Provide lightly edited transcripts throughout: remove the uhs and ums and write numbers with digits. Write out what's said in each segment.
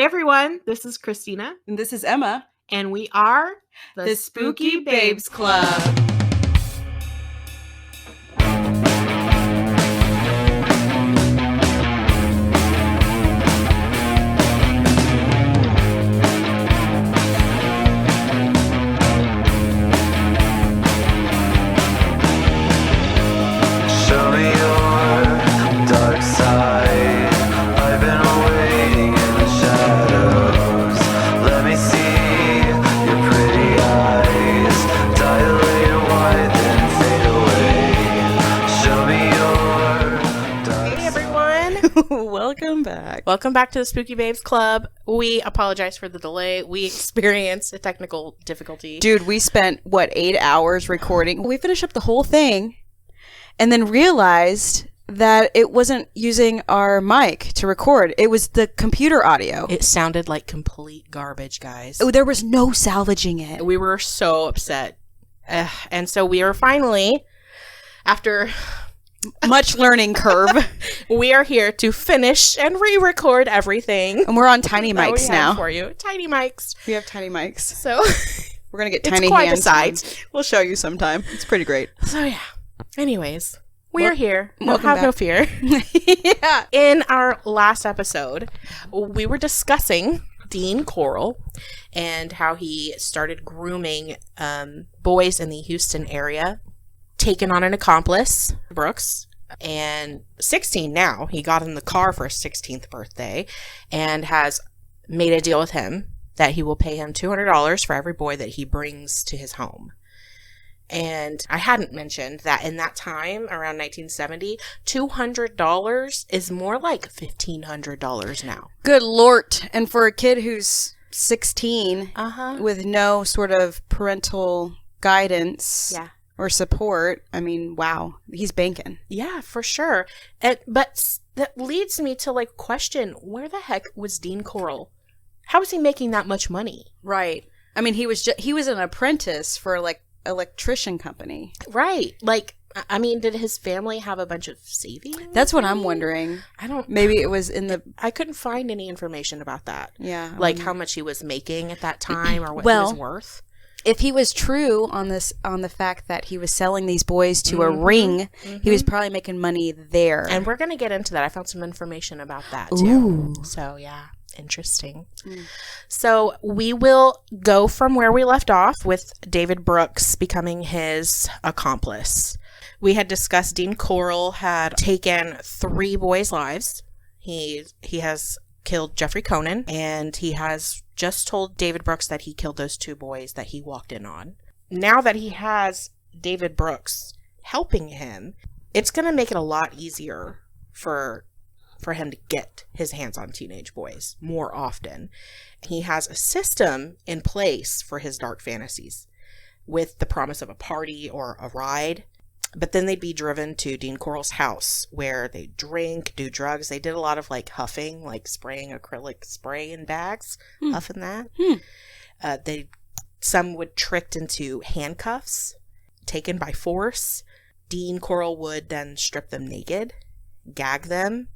Hey everyone, this is Christina. And this is Emma. And we are the Spooky Babes Club. Show me your dark side. I've been waiting in the shadows. Let me see your pretty eyes. Dilate wide, then fade away. Show me your dark Hey everyone. Welcome back. Welcome back to the Spooky Babes Club. We apologize for the delay. We experienced a technical difficulty. Dude, we spent, 8 hours recording? We finished up the whole thing and then realized that it wasn't using our mic to record. It was the computer audio. It sounded like complete garbage, guys. There was no salvaging it. We were so upset. And so we are finally, after Much learning curve. we are here to finish and re-record everything. And we're on tiny that we mics have now. for you. Tiny mics. We have tiny mics. So We're going to get it's tiny quite a hands. sight. We'll show you sometime. It's pretty great. So yeah. Anyways, we are here. welcome Have back. no fear. Yeah. In our last episode, we were discussing Dean Corll and how he started grooming boys in the Houston area, taken on an accomplice, Brooks, and 16 now. He got in the car for his 16th birthday and has made a deal with him that he will pay him $200 for every boy that he brings to his home. And I hadn't mentioned that in that time, around 1970, $200 is more like $1,500 now. Good Lord. And for a kid who's 16 Uh-huh. with no sort of parental guidance Yeah. or support, I mean, wow, he's banking. Yeah, for sure. That leads me to question, where the heck was Dean Corll? How was he making that much money? Right. I mean, he was an apprentice for electrician company. Right. Did his family have a bunch of savings? That's what I'm wondering. Maybe it was in the I couldn't find any information about that. yeah. How much he was making at that time or what he Well, was worth. if he was true on the fact that he was selling these boys to a ring, he was probably making money there. And we're going to get into that. I found some information about that too. Ooh. So yeah, interesting. So we will go from where we left off with David Brooks becoming his accomplice. We had discussed Dean Corll had taken 3 boys' lives. He has killed Jeffrey Conan, and he has just told David Brooks that he killed those 2 boys that he walked in on. Now that he has David Brooks helping him, it's going to make it a lot easier for him to get his hands on teenage boys more often. He has a system in place for his dark fantasies with the promise of a party or a ride. But then they'd be driven to Dean Corll's house where they drink, do drugs. They did a lot of huffing, spraying acrylic spray in bags, huffing that. Some would tricked into handcuffs, taken by force. Dean Corll would then strip them naked, gag them,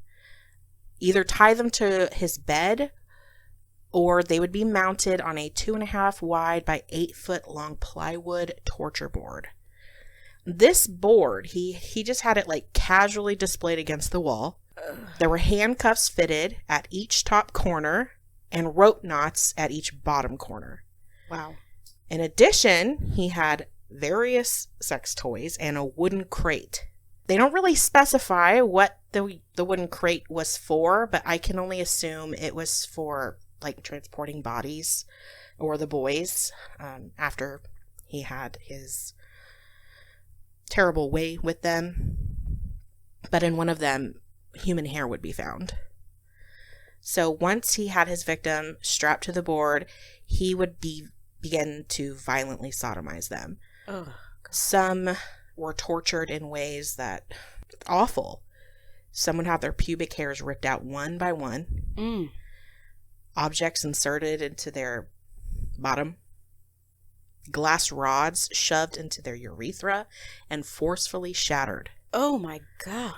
either tie them to his bed, or they would be mounted on a 2.5 wide by 8 foot long plywood torture board. This board, he just had it casually displayed against the wall. There were handcuffs fitted at each top corner and rope knots at each bottom corner. Wow. In addition, he had various sex toys and a wooden crate. They don't really specify what the wooden crate was for, but I can only assume it was for transporting bodies or the boys after he had his terrible way with them. But in one of them, human hair would be found. So once he had his victim strapped to the board, he would begin to violently sodomize them. Ugh. Some were tortured in ways that awful. Some would have their pubic hairs ripped out one by one. Objects inserted into their bottom. Glass rods shoved into their urethra and forcefully shattered. Oh my God.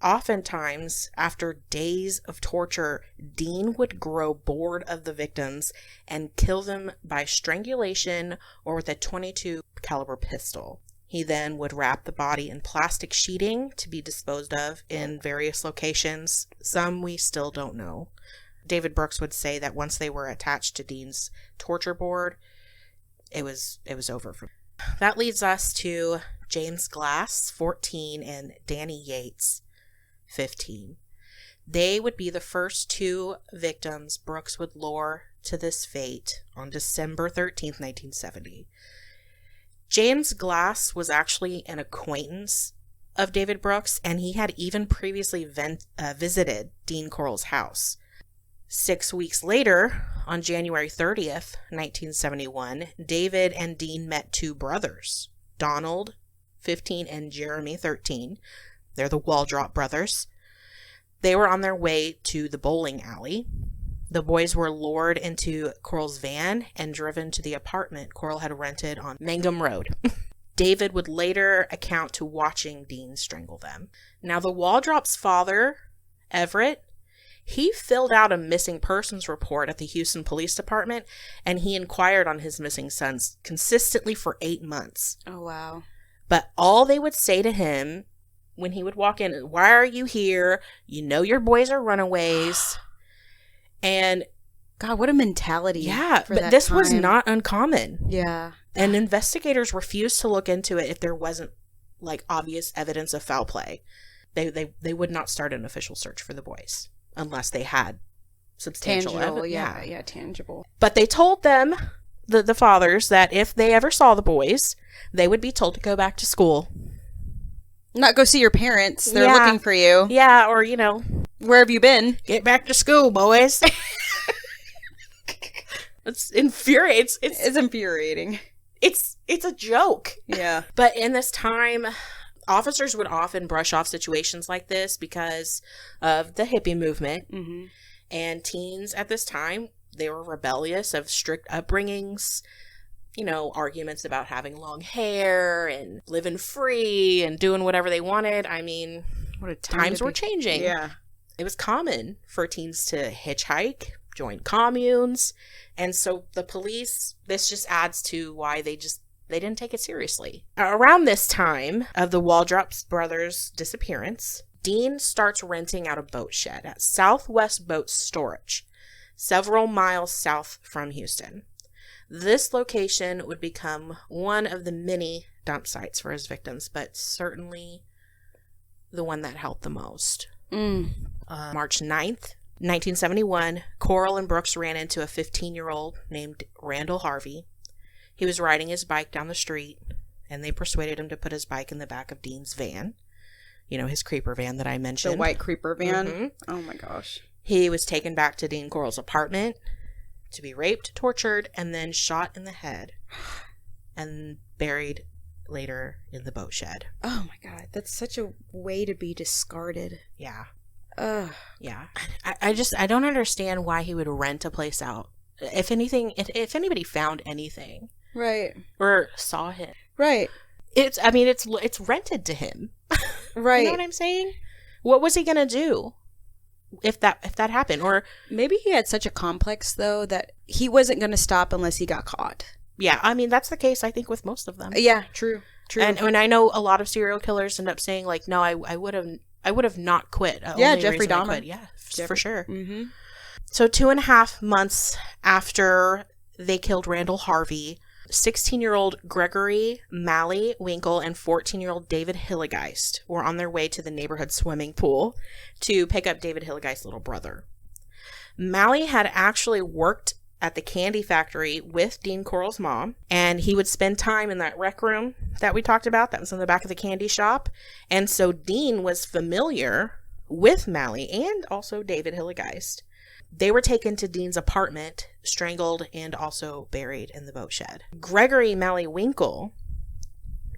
Oftentimes, after days of torture, Dean would grow bored of the victims and kill them by strangulation or with a .22 caliber pistol. He then would wrap the body in plastic sheeting to be disposed of in various locations. Some we still don't know. David Brooks would say that once they were attached to Dean's torture board, it was over for him. That leads us to James Glass, 14, and Danny Yates, 15. They would be the first two victims Brooks would lure to this fate on December 13th, 1970. James Glass was actually an acquaintance of David Brooks, and he had even previously visited Dean Corll's house. 6 weeks later, on January 30th, 1971, David and Dean met two brothers, Donald, 15, and Jeremy, 13. They're the Waldrop brothers. They were on their way to the bowling alley. The boys were lured into Corll's van and driven to the apartment Corll had rented on Mangum Road. David would later account to watching Dean strangle them. Now, the Waldrop's father, Everett, he filled out a missing persons report at the Houston Police Department, and he inquired on his missing sons consistently for 8 months. Oh, wow. But all they would say to him when he would walk in is, "Why are you here? You know your boys are runaways." And God, what a mentality. yeah, for but that this was time. not uncommon. Yeah. And investigators refused to look into it if there wasn't like obvious evidence of foul play. They would not start an official search for the boys unless they had substantial Tangible, evidence. yeah, tangible. But they told them, the fathers, that if they ever saw the boys, they would be told to go back to school. Not go see your parents. They're Yeah. looking for you. Yeah, or, Where have you been? get back to school, boys. It's infuriating. It's infuriating. It's a joke. Yeah. But in this time, officers would often brush off situations like this because of the hippie movement. Mm-hmm. And teens at this time, they were rebellious, of strict upbringings, arguments about having long hair and living free and doing whatever they wanted. I mean, What a time times to were be- changing. Yeah. It was common for teens to hitchhike, join communes. And so the police, this just adds to why they didn't take it seriously. Around this time of the Waldrop brothers' disappearance, Dean starts renting out a boat shed at Southwest Boat Storage, several miles south from Houston. This location would become one of the many dump sites for his victims, but certainly the one that helped the most. March 9th, 1971, Corll and Brooks ran into a 15-year-old named Randall Harvey. He was riding his bike down the street, and they persuaded him to put his bike in the back of Dean's van. His creeper van that I mentioned. The white creeper van. Mhm. Oh my gosh. He was taken back to Dean Corll's apartment to be raped, tortured, and then shot in the head and buried later in the boat shed. Oh my God. That's such a way to be discarded. Yeah. Ugh. Yeah. I don't understand why he would rent a place out. If anything, if anybody found anything Right. or saw him, Right. it's rented to him. Right. You know what I'm saying? What was he going to do if that happened? Or Maybe he had such a complex, though, that he wasn't going to stop unless he got caught. yeah, I mean, that's the case, I think, with most of them. Yeah, true. And I know a lot of serial killers end up saying, like, no, I would have not quit. Yeah, Only Jeffrey reason I Dahmer. quit. Yeah, for sure. Mm-hmm. So 2.5 months after they killed Randall Harvey, 16-year-old Gregory Malley Winkle and 14-year-old David Hilligeist were on their way to the neighborhood swimming pool to pick up David Hilligeist's little brother. Malley had actually worked at the candy factory with Dean Corll's mom, and he would spend time in that rec room that we talked about that was in the back of the candy shop. And so Dean was familiar with Malley and also David Hilligeist. They were taken to Dean's apartment, strangled, and also buried in the boat shed. Gregory Malley Winkle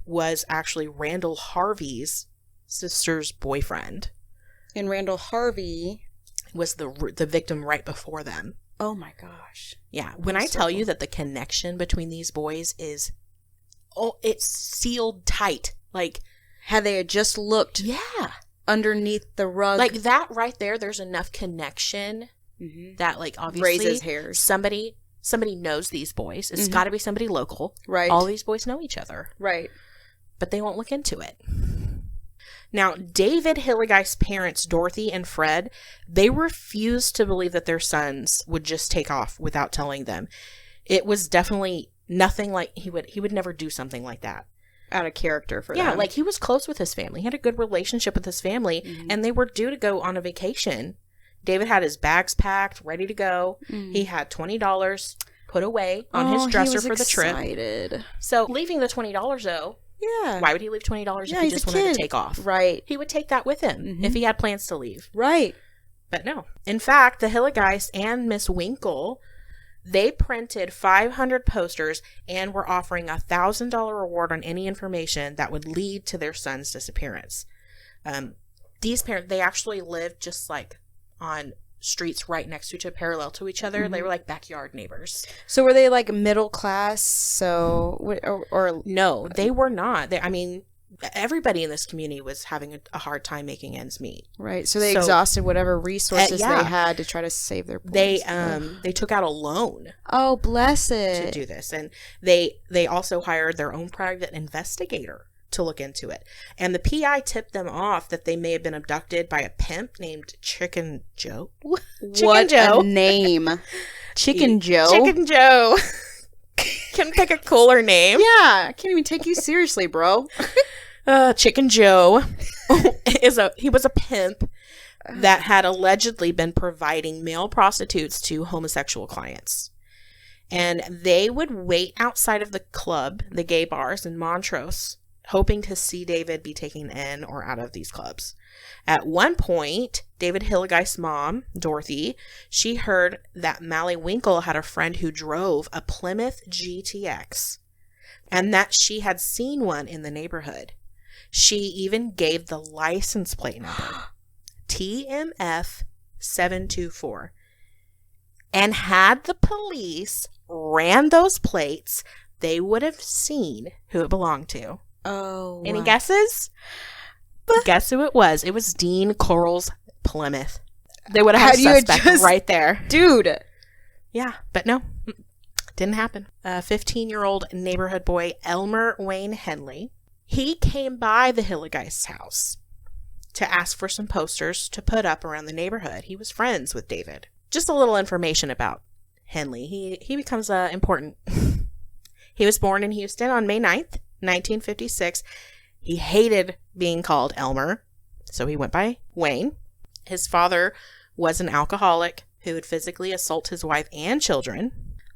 was actually Randall Harvey's sister's boyfriend. And Randall Harvey Was the victim right before them. Oh my gosh. Yeah. When I tell you that the connection between these boys is, it's sealed tight. Like, Had they had just looked. yeah. underneath the rug. Like that right there, there's enough connection that, like, obviously raises hairs. Somebody knows these boys. It's got to be somebody local. Right. All these boys know each other. Right. But they won't look into it. Now, David Hilligeist's parents, Dorothy and Fred, they refused to believe that their sons would just take off without telling them. It was definitely nothing like he would never do something like that. Out of character for them. Yeah, like he was close with his family. He had a good relationship with his family, and they were due to go on a vacation. David had his bags packed, ready to go. He had $20 put away on his dresser for the trip. So leaving the $20 though, yeah. Why would he leave $20 if he just wanted to take off? Right. He would take that with him if he had plans to leave. Right. But no. In fact, the Hilligeists and Miss Winkle, they printed 500 posters and were offering a $1,000 reward on any information that would lead to their son's disappearance. These parents, they actually lived just like on streets right next to each other, parallel to each other. They were like backyard neighbors. So were they like middle class? So or no, they were not. I mean, everybody in this community was having a hard time making ends meet. Right. So they exhausted whatever resources they had to try to save their boys. They took out a loan. Oh, bless it. To do this. And they also hired their own private investigator to look into it. And the PI tipped them off that they may have been abducted by a pimp named Chicken Joe. What a name. Chicken Joe. Chicken Joe. Can pick a cooler name. Yeah, I can't even take you seriously, bro. Chicken Joe he was a pimp that had allegedly been providing male prostitutes to homosexual clients. And they would wait outside of the club, the gay bars in Montrose, hoping to see David be taken in or out of these clubs. At one point, David Hilligeist's mom, Dorothy, she heard that Mally Winkle had a friend who drove a Plymouth GTX and that she had seen one in the neighborhood. She even gave the license plate number, TMF 724. And had the police ran those plates, they would have seen who it belonged to. Oh. Any guesses? Guess who it was? It was Dean Corll's Plymouth. They would have had a suspect right there. Dude. Yeah, but no. Didn't happen. A 15-year-old neighborhood boy, Elmer Wayne Henley, he came by the Hilligeists' house to ask for some posters to put up around the neighborhood. He was friends with David. Just a little information about Henley. He becomes important. He was born in Houston on May 9th, 1956. He hated being called Elmer, so he went by Wayne. His father was an alcoholic who would physically assault his wife and children,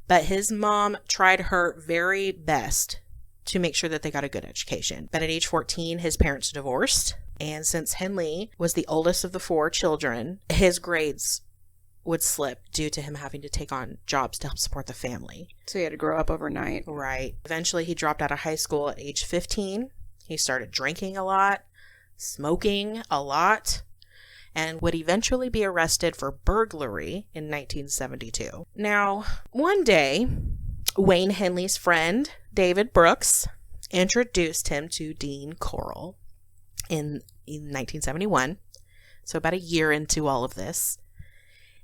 but his mom tried her very best to make sure that they got a good education. But at age 14, his parents divorced, and since Henley was the oldest of the 4 children, his grades would slip due to him having to take on jobs to help support the family. So he had to grow up overnight. Right. Eventually, he dropped out of high school at age 15. He started drinking a lot, smoking a lot, and would eventually be arrested for burglary in 1972. Now, one day, Wayne Henley's friend, David Brooks, introduced him to Dean Corll in 1971, so about a year into all of this.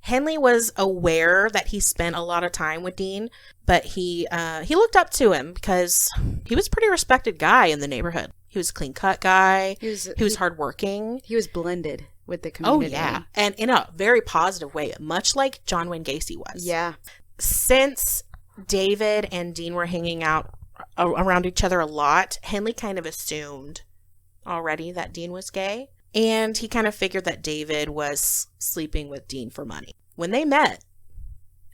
Henley was aware that he spent a lot of time with Dean, but he looked up to him because he was a pretty respected guy in the neighborhood. He was a clean-cut guy. He was hardworking. He was blended with the community. Oh, yeah. And in a very positive way, much like John Wayne Gacy was. Yeah. Since David and Dean were hanging out around each other a lot, Henley kind of assumed already that Dean was gay. And he kind of figured that David was sleeping with Dean for money. When they met,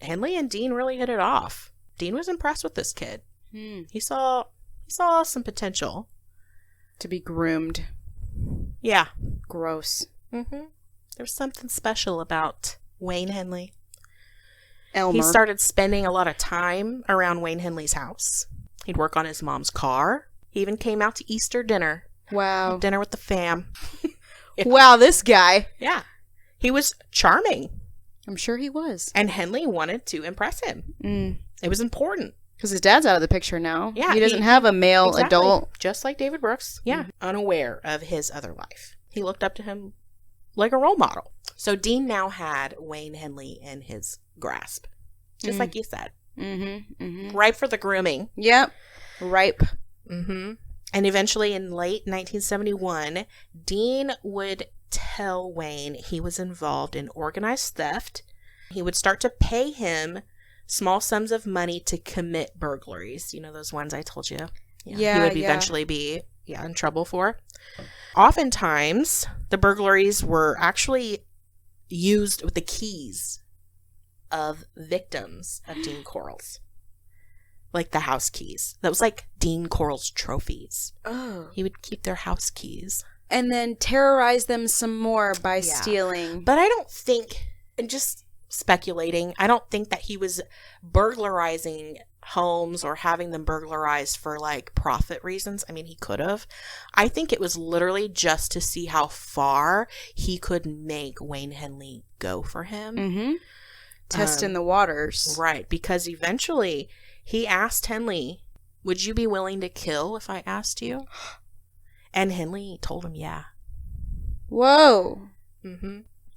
Henley and Dean really hit it off. Dean was impressed with this kid. He saw some potential. To be groomed. Yeah. Gross. There's something special about Wayne Henley. Elmer. He started spending a lot of time around Wayne Henley's house. He'd work on his mom's car. He even came out to Easter dinner. Wow. Dinner with the fam. Wow, this guy. Yeah. He was charming. I'm sure he was. And Henley wanted to impress him. It was important. Because his dad's out of the picture now. Yeah. He doesn't have a male adult. Just like David Brooks. Yeah. Unaware of his other life. He looked up to him like a role model. So Dean now had Wayne Henley in his grasp. Just like you said. Ripe for the grooming. Yep. Ripe. And eventually in late 1971, Dean would tell Wayne he was involved in organized theft. He would start to pay him small sums of money to commit burglaries. You know, those ones I told you. He would eventually be in trouble for. Oftentimes, the burglaries were actually used with the keys of victims of Dean Corll's. Like the house keys. That was like Dean Corll's trophies. Oh. He would keep their house keys. And then terrorize them some more by stealing. But I don't think, and just speculating, I don't think that he was burglarizing homes or having them burglarized for like profit reasons. I mean, he could have. I think it was literally just to see how far he could make Wayne Henley go for him. Testing the waters. Right, because eventually he asked Henley, would you be willing to kill if I asked you? And Henley told him, yeah. Whoa.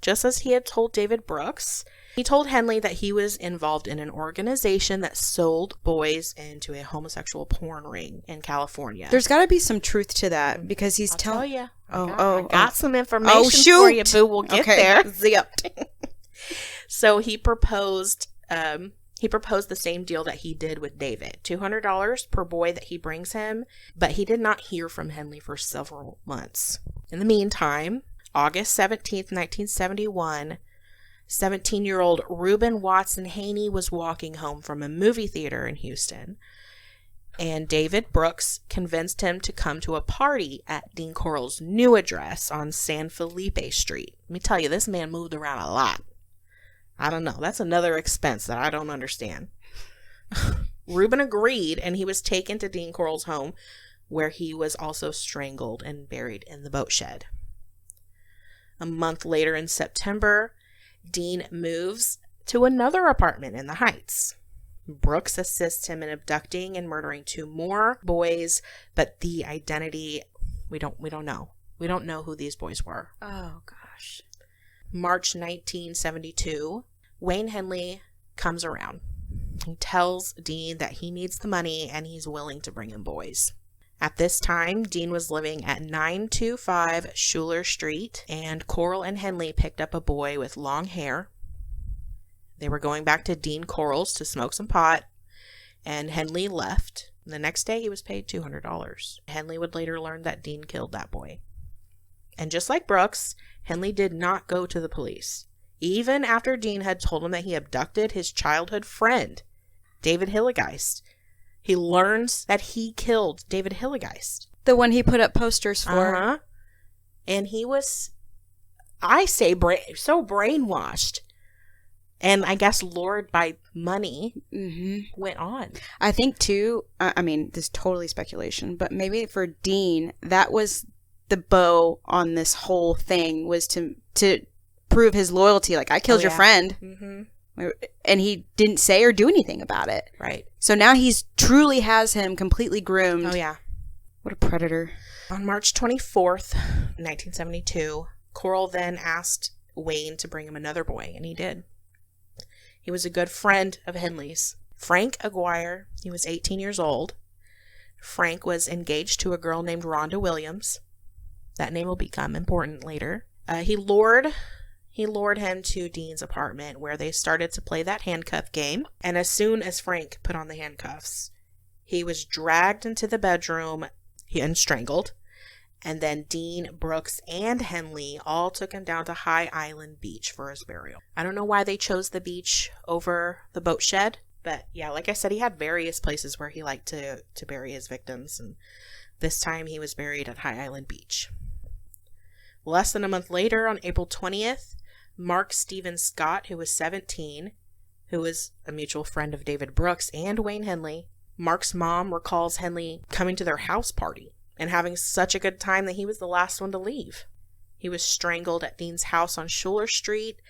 Just as he had told David Brooks, he told Henley that he was involved in an organization that sold boys into a homosexual porn ring in California. There's got to be some truth to that because he's telling you. I got some information for you, boo. We'll get there. Zipped. So he proposed the same deal that he did with David, $200 per boy that he brings him, but he did not hear from Henley for several months. In the meantime, August 17th, 1971, 17-year-old Reuben Watson Haney was walking home from a movie theater in Houston, and David Brooks convinced him to come to a party at Dean Corll's new address on San Felipe Street. Let me tell you, this man moved around a lot. I don't know. That's another expense that I don't understand. Reuben agreed, and he was taken to Dean Corll's home, where he was also strangled and buried in the boat shed. A month later in September, Dean moves to another apartment in the Heights. Brooks assists him in abducting and murdering 2 more boys, but the identity, we don't know. We don't know who these boys were. Oh, gosh. March 1972, Wayne Henley comes around. He tells Dean that he needs the money and he's willing to bring him boys. At this time, Dean was living at 925 Schuler Street, and Corll and Henley picked up a boy with long hair. They were going back to Dean Corll's to smoke some pot, and Henley left. The next day, he was paid $200. Henley would later learn that Dean killed that boy. And just like Brooks, Henley did not go to the police, even after Dean had told him that he abducted his childhood friend, David Hillegeist. He learns that he killed David Hillegeist. The one he put up posters for. And he was, I say, so brainwashed. And I guess lured by money, went on. I think, too, I mean, this is totally speculation, but maybe for Dean, that was the bow on this whole thing, was to prove his loyalty. Like, I killed your friend. And he didn't say or do anything about it. Right. So now he's truly has him completely groomed. Oh, yeah. What a predator. On March 24th, 1972, Corll then asked Wayne to bring him another boy, and he did. He was a good friend of Henley's. Frank Aguirre, he was 18 years old. Frank was engaged to a girl named Rhonda Williams. That name will become important later. He lured him to Dean's apartment, where they started to play that handcuff game. And as soon as Frank put on the handcuffs, he was dragged into the bedroom and strangled. And then Dean, Brooks, and Henley all took him down to High Island Beach for his burial. I don't know why they chose the beach over the boat shed, but yeah, like I said, he had various places where he liked to bury his victims, and this time he was buried at High Island Beach. Less than a month later, on April 20th, Mark Stephen Scott, who was 17, who was a mutual friend of David Brooks and Wayne Henley, Mark's mom recalls Henley coming to their house party and having such a good time that he was the last one to leave. He was strangled at Dean's house on Schuler Street,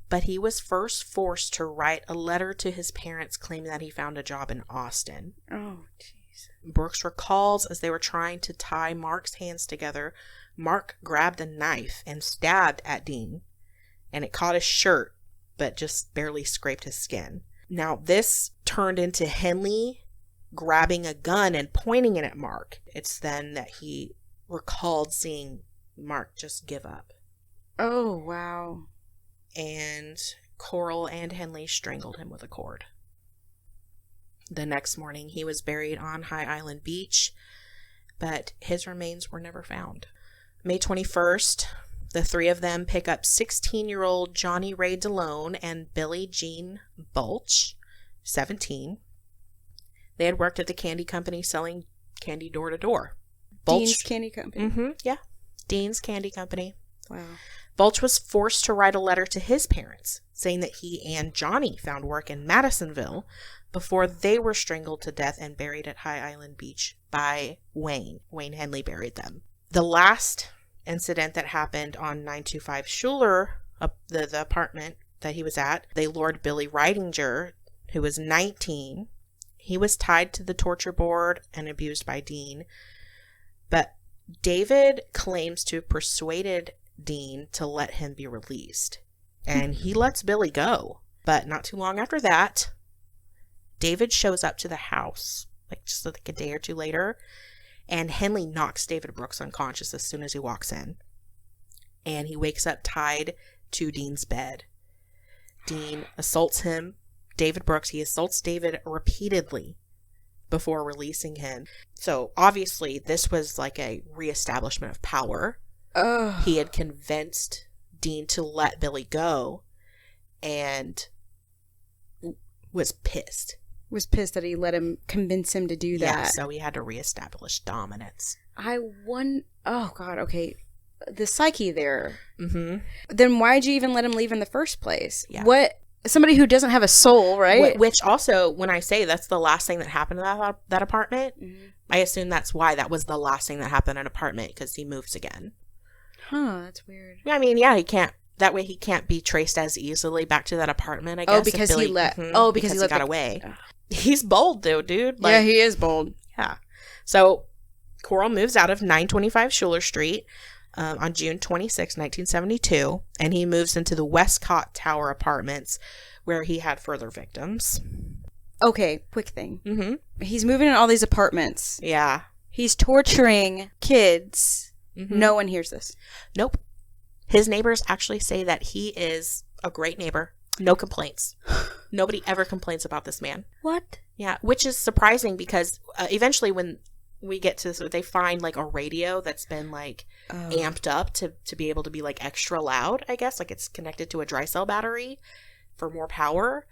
but he was first forced to write a letter to his parents claiming that he found a job in Austin. Oh, jeez. Brooks recalls as they were trying to tie Mark's hands together Mark grabbed a knife and stabbed at Dean, and it caught his shirt, but just barely scraped his skin. Now, this turned into Henley grabbing a gun and pointing it at Mark. It's then that he recalled seeing Mark just give up. Oh, wow. And Corll and Henley strangled him with a cord. The next morning, he was buried on High Island Beach, but his remains were never found. May 21st, the three of them pick up 16-year-old Johnny Ray DeLone and Billie Jean Bulch, 17. They had worked at the candy company selling candy door to door. Dean's Candy Company. Mm-hmm, yeah. Dean's Candy Company. Wow. Bulch was forced to write a letter to his parents saying that he and Johnny found work in Madisonville before they were strangled to death and buried at High Island Beach by Wayne. Wayne Henley buried them. The last incident that happened on 925 Schuler, the apartment that he was at, they lured Billy Ridinger, who was 19. He was tied to the torture board and abused by Dean. But David claims to have persuaded Dean to let him be released. And he lets Billy go. But not too long after that, David shows up to the house, just a day or two later, and Henley knocks David Brooks unconscious as soon as he walks in. And he wakes up tied to Dean's bed. Dean assaults him. David Brooks, he assaults David repeatedly before releasing him. So obviously this was like a reestablishment of power. He had convinced Dean to let Billy go and was pissed. Was pissed that he let him convince him to do that. Yeah, so he had to reestablish dominance. Oh God, okay. The psyche there. Mm-hmm. Then why'd you even let him leave in the first place? Yeah. What? Somebody who doesn't have a soul, right? Which also, when I say that's the last thing that happened to that apartment, I assume that's why that was the last thing that happened in an apartment, because he moves again. Huh, that's weird. I mean, yeah, he can't. That way he can't be traced as easily back to that apartment, I guess. Oh, because he let... because he got away. He's bold, though, dude. Yeah, he is bold. Yeah. So, Corll moves out of 925 Schuler Street on June 26, 1972, and he moves into the Westcott Tower Apartments, where he had further victims. Okay, quick thing. Mm-hmm. He's moving in all these apartments. Yeah. He's torturing kids. Mm-hmm. No one hears this. Nope. His neighbors actually say that he is a great neighbor. No complaints. Nobody ever complains about this man. What? Yeah, which is surprising because eventually when we get to this, they find like a radio that's been amped up to be able to be extra loud, I guess. It's connected to a dry cell battery for more power.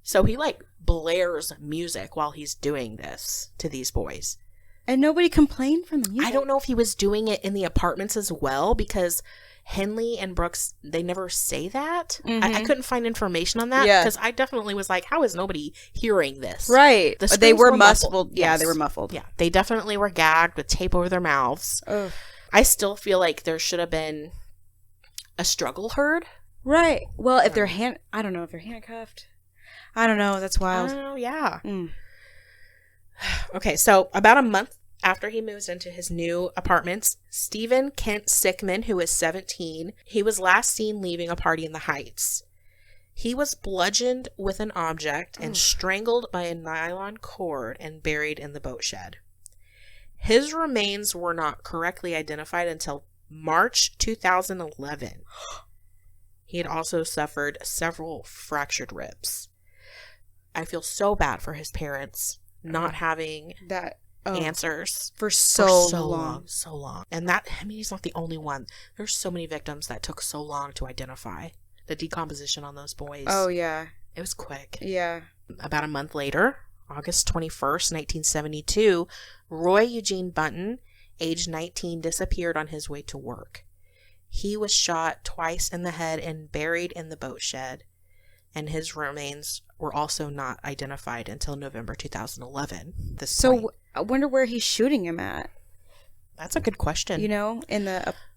So he blares music while he's doing this to these boys. And nobody complained from the music? I don't know if he was doing it in the apartments as well, because Henley and Brooks, they never say that. Mm-hmm. I couldn't find information on that because I definitely was like, how is nobody hearing this? Right. But they were muffled. Yes. Yeah, they were muffled. Yeah, they definitely were gagged with tape over their mouths. Ugh. I still feel like there should have been a struggle heard. Right. Well, if they're I don't know if they're handcuffed. I don't know. That's wild. Oh, yeah. Okay, so about a month after he moves into his new apartments, Stephen Kent Sickman, who is 17, he was last seen leaving a party in the Heights. He was bludgeoned with an object and strangled by a nylon cord and buried in the boat shed. His remains were not correctly identified until March 2011. He had also suffered several fractured ribs. I feel so bad for his parents not having that answers for so long. And he's not the only one. There's so many victims that took so long to identify. The decomposition on those boys. Oh, yeah. It was quick. Yeah. About a month later, August 21st, 1972, Roy Eugene Bunton, age 19, disappeared on his way to work. He was shot twice in the head and buried in the boat shed, and his remains were also not identified until November 2011. I wonder where he's shooting him at. That's a good question.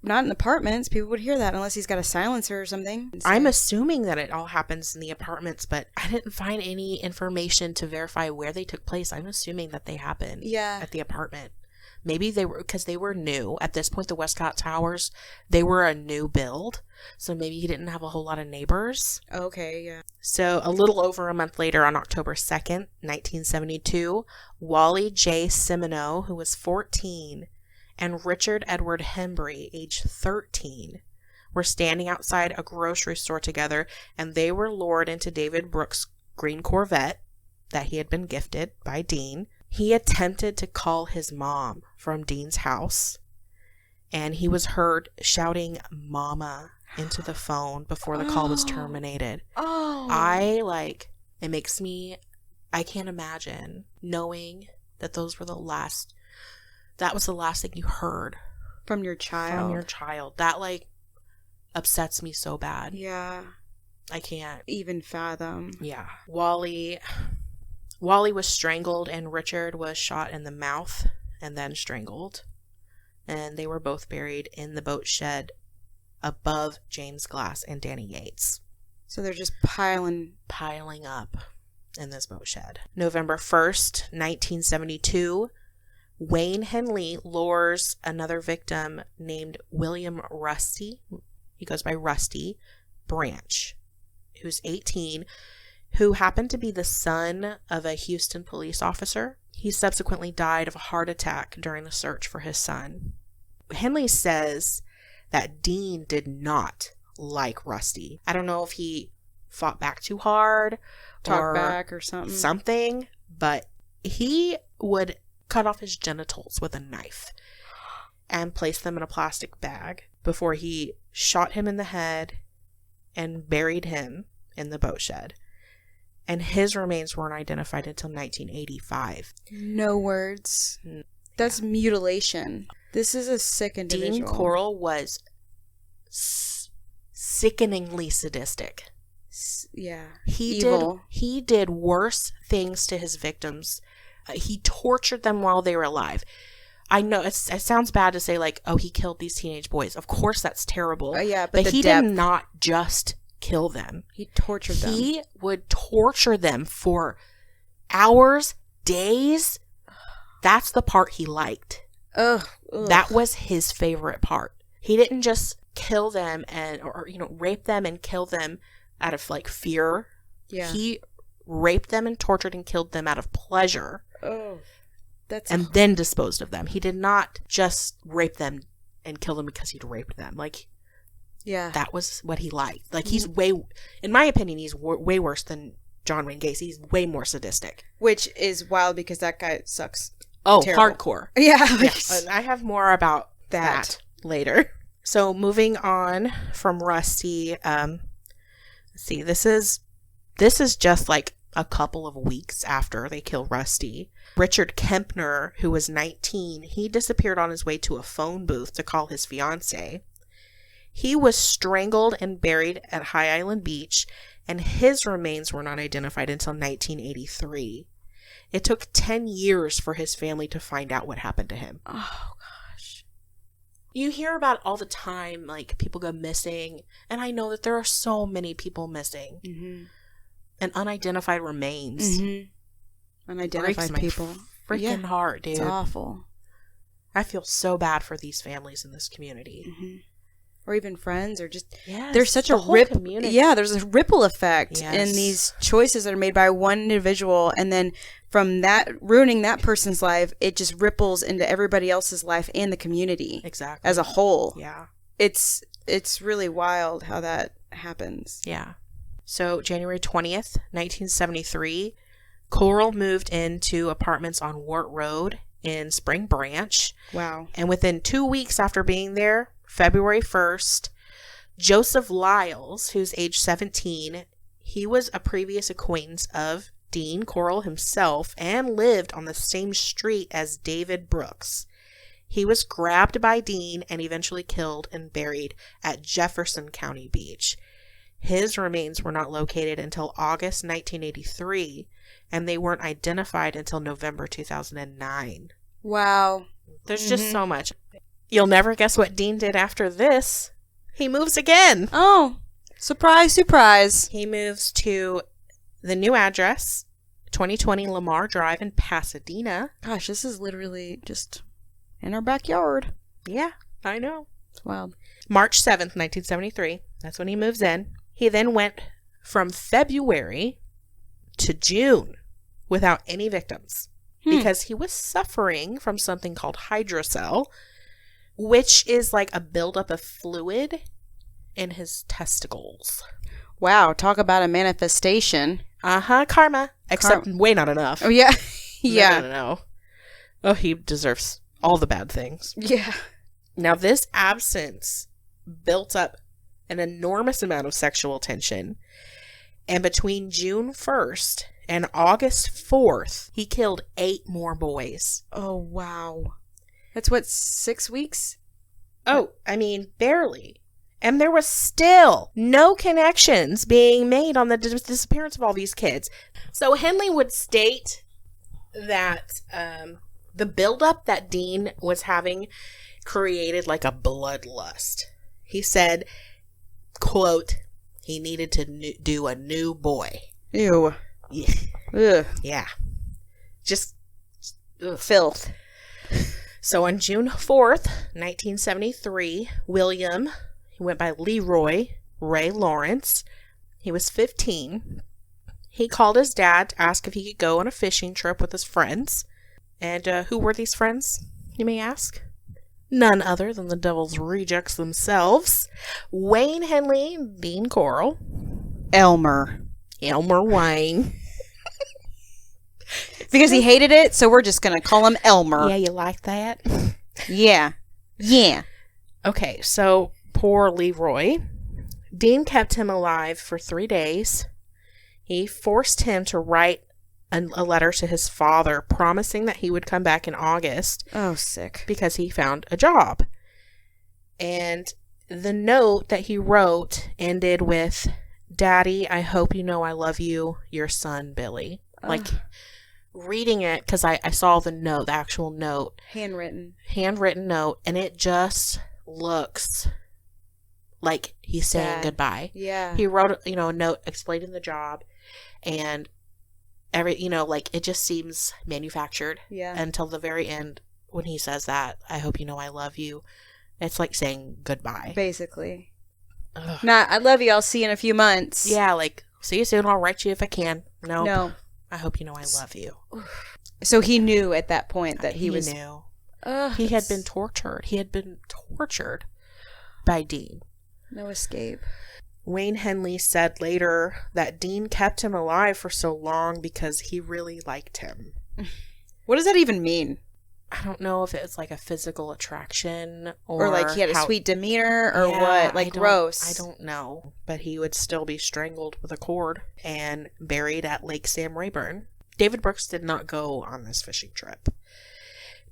Not in apartments. People would hear that unless he's got a silencer or something. I'm assuming that it all happens in the apartments, but I didn't find any information to verify where they took place. I'm assuming that they happened at the apartment. Maybe they were, because they were new. At this point, the Westcott Towers, they were a new build. So maybe he didn't have a whole lot of neighbors. Okay, yeah. So a little over a month later, on October 2nd, 1972, Wally J. Semino, who was 14, and Richard Edward Hembry, age 13, were standing outside a grocery store together, and they were lured into David Brooks' green Corvette that he had been gifted by Dean. He attempted to call his mom from Dean's house, and he was heard shouting "Mama" into the phone before the call was terminated. It makes me, I can't imagine knowing that that was the last thing you heard From your child. That, like, upsets me so bad. Yeah. I can't even fathom. Yeah. Wally was strangled, and Richard was shot in the mouth and then strangled. And they were both buried in the boat shed above James Glass and Danny Yates. So they're just piling up in this boat shed. November 1st, 1972, Wayne Henley lures another victim named William Rusty. He goes by Rusty Branch, who's 18, who happened to be the son of a Houston police officer. He subsequently died of a heart attack during the search for his son. Henley says that Dean did not like Rusty. I don't know if he fought back too hard, talk back or something, but he would cut off his genitals with a knife and place them in a plastic bag before he shot him in the head and buried him in the boat shed. And his remains weren't identified until 1985. No words. That's mutilation. This is a sick individual. Dean Corll was sickeningly sadistic. Yeah. He did worse things to his victims. He tortured them while they were alive. I know it sounds bad to say, like, oh, he killed these teenage boys. Of course, that's terrible. Yeah, but he did not just kill them. He tortured them. He would torture them for hours, days. That's the part he liked. Ugh. That was his favorite part. He didn't just kill them or rape them and kill them out of, like, fear. Yeah. He raped them and tortured and killed them out of pleasure. Oh. And then disposed of them. He did not just rape them and kill them because he'd raped them. Like, yeah, that was what he liked. Like, he's in my opinion, he's way worse than John Wayne Gacy. He's way more sadistic. Which is wild because that guy sucks. Oh, terrible. Hardcore. Yeah. I have more about that later. So moving on from Rusty, let's see, this is just like a couple of weeks after they kill Rusty. Richard Kempner, who was 19, he disappeared on his way to a phone booth to call his fiancée. He was strangled and buried at High Island Beach, and his remains were not identified until 1983. It took 10 years for his family to find out what happened to him. Oh, gosh. You hear about all the time, like, people go missing, and I know that there are so many people missing. Mm-hmm. And unidentified remains. Mm-hmm. Unidentified people. Freaking heart, dude. It's awful. I feel so bad for these families in this community. Mm-hmm. Or even friends, or just there's such a whole community. Yeah, there's a ripple effect in these choices that are made by one individual, and then from that ruining that person's life, it just ripples into everybody else's life and the community exactly as a whole. Yeah, it's really wild how that happens. Yeah. So January 20th, 1973, Corll moved into apartments on Wart Road in Spring Branch. Wow. And within 2 weeks after being there, February 1st, Joseph Lyles, who's age 17, he was a previous acquaintance of Dean Corll himself and lived on the same street as David Brooks. He was grabbed by Dean and eventually killed and buried at Jefferson County Beach. His remains were not located until August 1983, and they weren't identified until November 2009. Wow. There's just so much. You'll never guess what Dean did after this. He moves again. Oh, surprise, surprise. He moves to the new address, 2020 Lamar Drive in Pasadena. Gosh, this is literally just In our backyard. Yeah, I know. It's wild. March 7th, 1973. That's when he moves in. He then went from February to June without any victims because he was suffering from something called hydrocele, which is like a buildup of fluid in his testicles. Wow, talk about a manifestation. Karma. Except way not enough. Oh, yeah. Yeah. No. Oh, he deserves all the bad things. Yeah. Now, this absence built up an enormous amount of sexual tension. And between June 1st and August 4th, he killed 8 more boys. Oh, wow. That's what, 6 weeks? Oh, I mean, barely. And there was still no connections being made on the disappearance of all these kids. So Henley would state that the buildup that Dean was having created like a bloodlust. He said, quote, he needed to do a new boy. Ew. Yeah. Ugh. Yeah. Just ugh. Filth. So on June 4th, 1973, William, he went by Leroy Ray Lawrence. He was 15. He called his dad to ask if he could go on a fishing trip with his friends. And who were these friends, you may ask? None other than the Devil's Rejects themselves. Wayne Henley, Dean Corll, Elmer Wayne. Because he hated it, so we're just going to call him Elmer. Yeah, you like that? Yeah. Yeah. Okay, so poor Leroy. Dean kept him alive for 3 days. He forced him to write a letter to his father promising that he would come back in August. Oh, sick. Because he found a job. And the note that he wrote ended with, Daddy, I hope you know I love you, your son, Billy. Like, reading it, because I saw the note, the actual note. Handwritten note, and it just looks like he's saying goodbye. Yeah. He wrote, a note explaining the job, and like, it just seems manufactured. Yeah. Until the very end, when he says that, I hope you know I love you. It's like saying goodbye. Basically. Nah, I love you. I'll see you in a few months. Yeah, like, see you soon. I'll write you if I can. No. I hope you know I love you. So he knew at that point that he was... knew. He had been tortured. He had been tortured by Dean. No escape. Wayne Henley said later that Dean kept him alive for so long because he really liked him. What does that even mean? I don't know if it's like a physical attraction or like he had a sweet demeanor or what. Like gross. I don't know. But he would still be strangled with a cord and buried at Lake Sam Rayburn. David Brooks did not go on this fishing trip.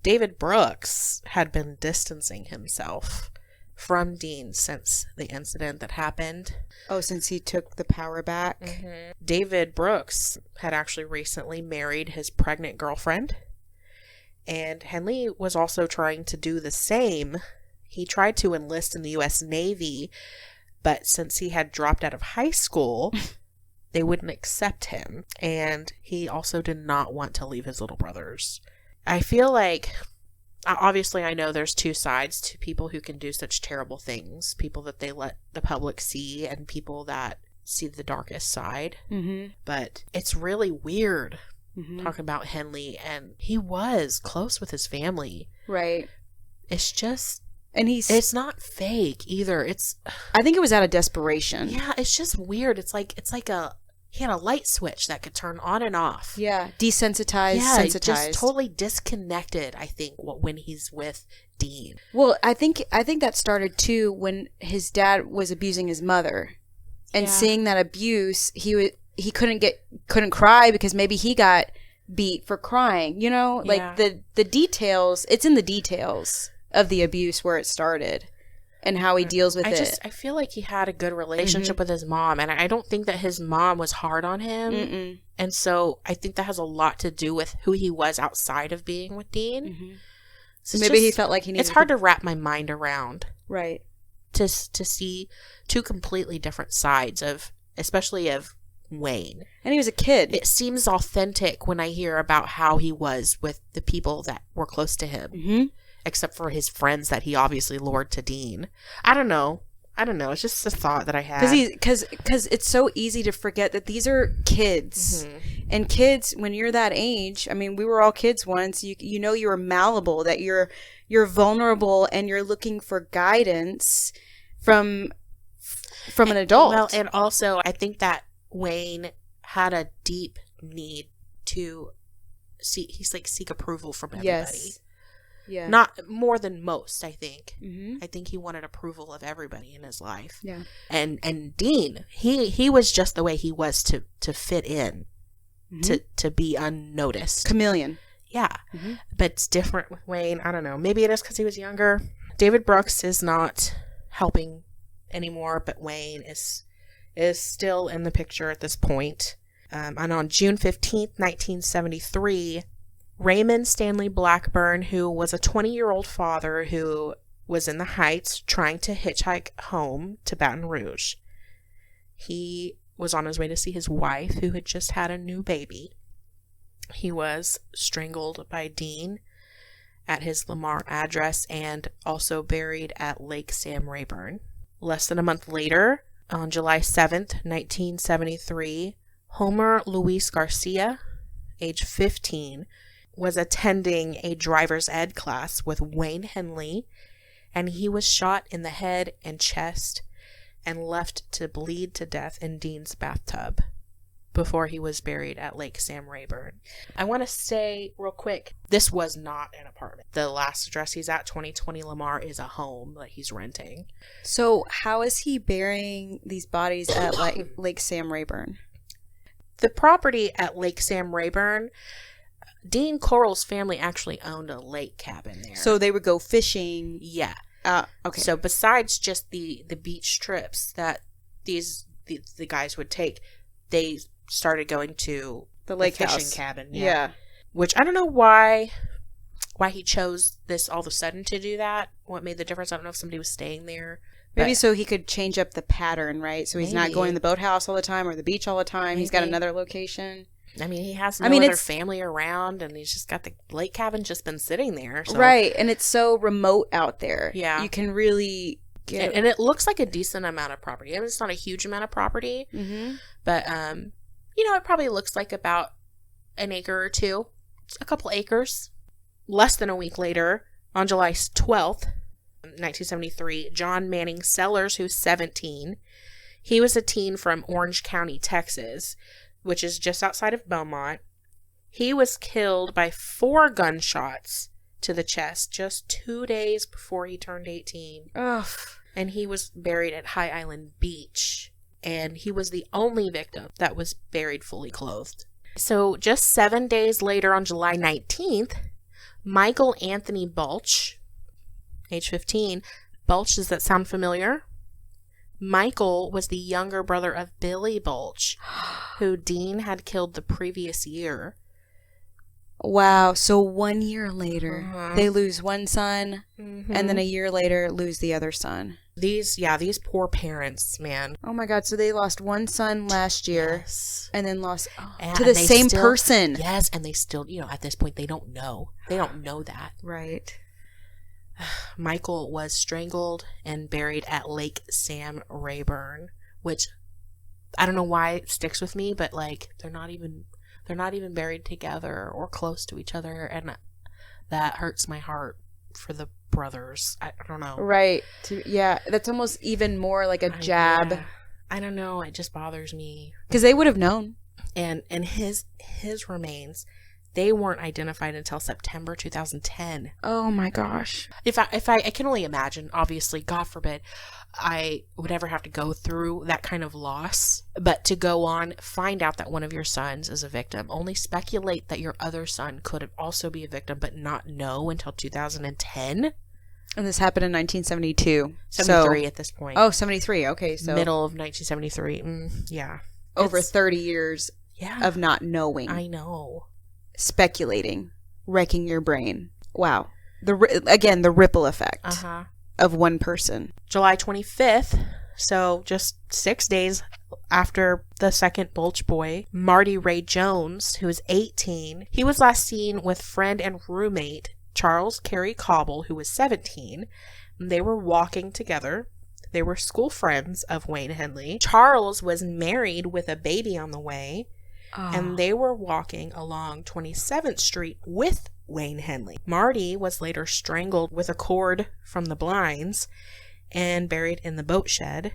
David Brooks had been distancing himself from Dean since the incident that happened. Oh, since he took the power back? Mm-hmm. David Brooks had actually recently married his pregnant girlfriend. And Henley was also trying to do the same. He tried to enlist in the U.S. Navy, but since he had dropped out of high school, they wouldn't accept him. And he also did not want to leave his little brothers. I feel like, obviously I know there's two sides to people who can do such terrible things. People that they let the public see and people that see the darkest side. Mm-hmm. But it's really weird. Mm-hmm. Talking about Henley, and he was close with his family. Right. It's just, and it's not fake either. I think it was out of desperation. Yeah, it's just weird. It's like he had a light switch that could turn on and off. Yeah, desensitized, sensitized. Just totally disconnected, I think, when he's with Dean. Well, I think that started too when his dad was abusing his mother. And seeing that abuse, he couldn't cry because maybe he got beat for crying, like the details, it's in the details of the abuse where it started and how he deals with it. I feel like he had a good relationship with his mom, and I don't think that his mom was hard on him. Mm-mm. And so I think that has a lot to do with who he was outside of being with Dean. Mm-hmm. So maybe he felt like he needed it's hard to wrap my mind around. Right. To see two completely different sides especially of Wayne. And he was a kid. It seems authentic when I hear about how he was with the people that were close to him. Mm-hmm. except for his friends that he obviously lured to Dean. I don't know. It's just a thought that I had. Because it's so easy to forget that these are kids. And kids, when you're that age, I mean, we were all kids once. You know you're malleable, that you're vulnerable, and you're looking for guidance from an adult. Well, and also I think that Wayne had a deep need to seek approval from everybody. Yes. Yeah. Not more than most, I think. Mm-hmm. I think he wanted approval of everybody in his life. Yeah. And Dean, he was just the way he was to fit in, to be unnoticed. Chameleon. Yeah. Mm-hmm. But it's different with Wayne. I don't know. Maybe it is because he was younger. David Brooks is not helping anymore, but Wayne is still in the picture at this point. And on June 15th, 1973, Raymond Stanley Blackburn, who was a 20-year-old father who was in the Heights trying to hitchhike home to Baton Rouge. He was on his way to see his wife, who had just had a new baby. He was strangled by Dean at his Lamar address and also buried at Lake Sam Rayburn. Less than a month later, on July 7th, 1973, Homer Luis Garcia, age 15, was attending a driver's ed class with Wayne Henley, and he was shot in the head and chest and left to bleed to death in Dean's bathtub before he was buried at Lake Sam Rayburn. I want to say real quick, this was not an apartment. The last address he's at, 2020 Lamar, is a home that he's renting. So how is he burying these bodies at Lake Sam Rayburn? The property at Lake Sam Rayburn, Dean Corll's family actually owned a lake cabin there. So they would go fishing. Yeah. Okay. So besides just the beach trips that the guys would take, they started going to the lake fishing house cabin. Yeah. Which I don't know why he chose this all of a sudden to do that. What made the difference? I don't know if somebody was staying there. Maybe so he could change up the pattern, right? So he's not going to the boathouse all the time or the beach all the time. Maybe. He's got another location. I mean, he has no other family around, and he's just got the lake cabin just been sitting there. So. Right, and it's so remote out there. Yeah. You can really get... And it looks like a decent amount of property. I mean, it's not a huge amount of property, but, it probably looks like about an acre or two. A couple acres. Less than a week later, on July 12th, 1973, John Manning Sellers, who's 17, he was a teen from Orange County, Texas, which is just outside of Beaumont. He was killed by 4 gunshots to the chest just 2 days before he turned 18. Ugh. And he was buried at High Island Beach. And he was the only victim that was buried fully clothed. So just 7 days later, on July 19th, Michael Anthony Balch, age 15. Balch, does that sound familiar? Michael was the younger brother of Billy Balch, who Dean had killed the previous year. Wow. So 1 year later, they lose one son, and then a year later lose the other son. These poor parents, man. Oh my God. So they lost one son last year, Yes. and then lost And to the they same still- person. Yes, and they still, at this point, they don't know. They don't know that. Right. Michael was strangled and buried at Lake Sam Rayburn, which I don't know why it sticks with me, but they're not even buried together or close to each other, and that hurts my heart for the brothers. I don't know. Right. Yeah, that's almost even more like a jab. Yeah. I don't know. It just bothers me Because they would have known. And his remains, they weren't identified until September 2010. Oh my gosh. If I can only imagine, obviously, God forbid, I would ever have to go through that kind of loss. But to go on, find out that one of your sons is a victim, only speculate that your other son could also be a victim, but not know until 2010. And this happened in 1972. 73 at this point. Oh, 73. Okay, so middle of 1973. Yeah. Over 30 years of not knowing. I know. Speculating. Wrecking your brain. Wow. The ripple effect of one person. July 25th, so just 6 days after the second Bulge boy, Marty Ray Jones, who was 18, he was last seen with friend and roommate Charles Carey Cobble, who was 17. They were walking together. They were school friends of Wayne Henley. Charles was married with a baby on the way, and they were walking along 27th Street with Wayne Henley. Marty was later strangled with a cord from the blinds and buried in the boat shed.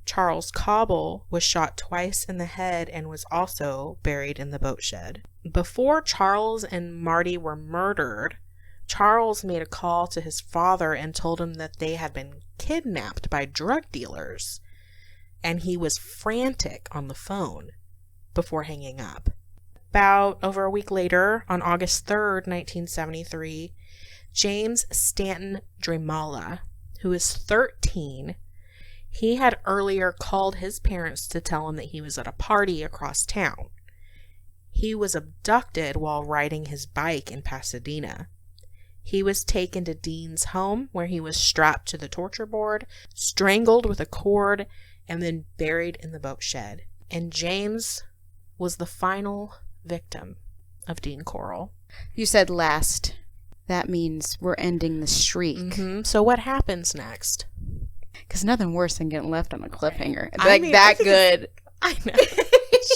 Charles Cobble was shot twice in the head and was also buried in the boat shed. Before Charles and Marty were murdered, Charles made a call to his father and told him that they had been kidnapped by drug dealers, and he was frantic on the phone before hanging up. About over a week later, on August 3rd, 1973, James Stanton Dramala, who is 13, he had earlier called his parents to tell him that he was at a party across town. He was abducted while riding his bike in Pasadena. He was taken to Dean's home, where he was strapped to the torture board, strangled with a cord, and then buried in the boat shed. And James was the final victim of Dean Corll. You said last. That means we're ending the streak. Mm-hmm. So what happens next? Because nothing worse than getting left on a cliffhanger. I mean, that good. I know.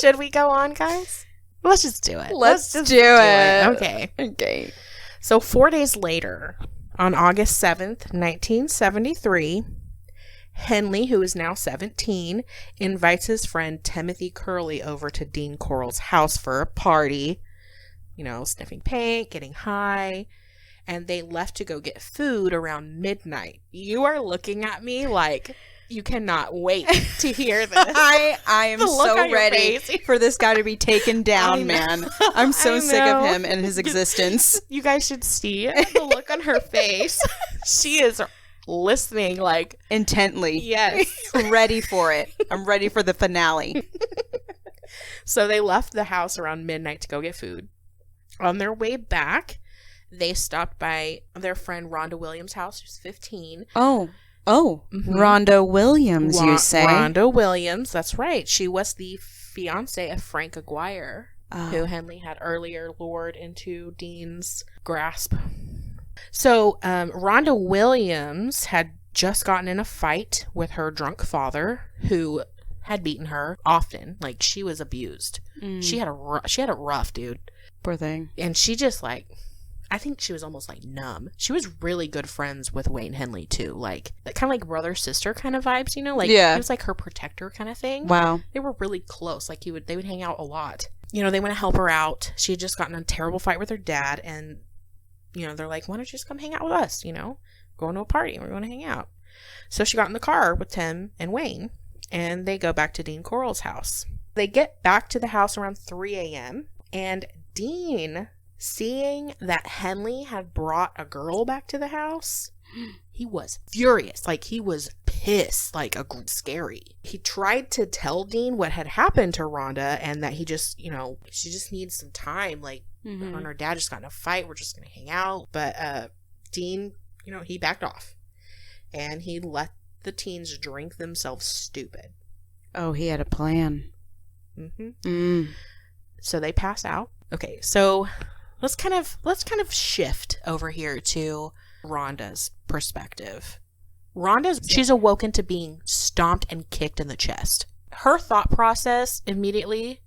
Should we go on, guys? Let's just do it. Let's just do it. Okay. Okay. So 4 days later, on August 7th, 1973, Henley, who is now 17, invites his friend Timothy Curley over to Dean Corll's house for a party. You know, sniffing paint, getting high. And they left to go get food around midnight. You are looking at me like you cannot wait to hear this. I am so ready for this guy to be taken down, man. I'm so sick of him and his existence. You guys should see the look on her face. She is listening like intently. Yes. Ready for it. I'm ready for the finale. So they left the house around midnight to go get food. On their way back, they stopped by their friend Rhonda Williams' house, who's 15. Mm-hmm. Rhonda Williams, you say? Rhonda Williams, that's right. She was the fiance of Frank Aguirre, who Henley had earlier lured into Dean's grasp. So, Rhonda Williams had just gotten in a fight with her drunk father, who had beaten her often. Like, she was abused. She had it rough, dude. Poor thing. And she just, like, I think she was almost, like, numb. She was really good friends with Wayne Henley, too. Like, that kind of, like, brother-sister kind of vibes, you know? Like, yeah. He was, like, her protector kind of thing. Wow. They were really close. Like, they would hang out a lot. You know, they went to help her out. She had just gotten in a terrible fight with her dad, and, you know, they're like, why don't you just come hang out with us, you know? Going to a party. We're going to hang out. So she got in the car with Tim and Wayne, and they go back to Dean Corll's house. They get back to the house around 3 a.m., and Dean, seeing that Henley had brought a girl back to the house, he was furious. Like, he was pissed, like, scary. He tried to tell Dean what had happened to Rhonda and that he just, you know, she just needs some time. Like, her and her dad just got in a fight. We're just going to hang out. But Dean, you know, he backed off. And he let the teens drink themselves stupid. Oh, he had a plan. So they pass out. Okay, so let's kind of shift over here to Rhonda's perspective. She's awoken to being stomped and kicked in the chest. Her thought process immediately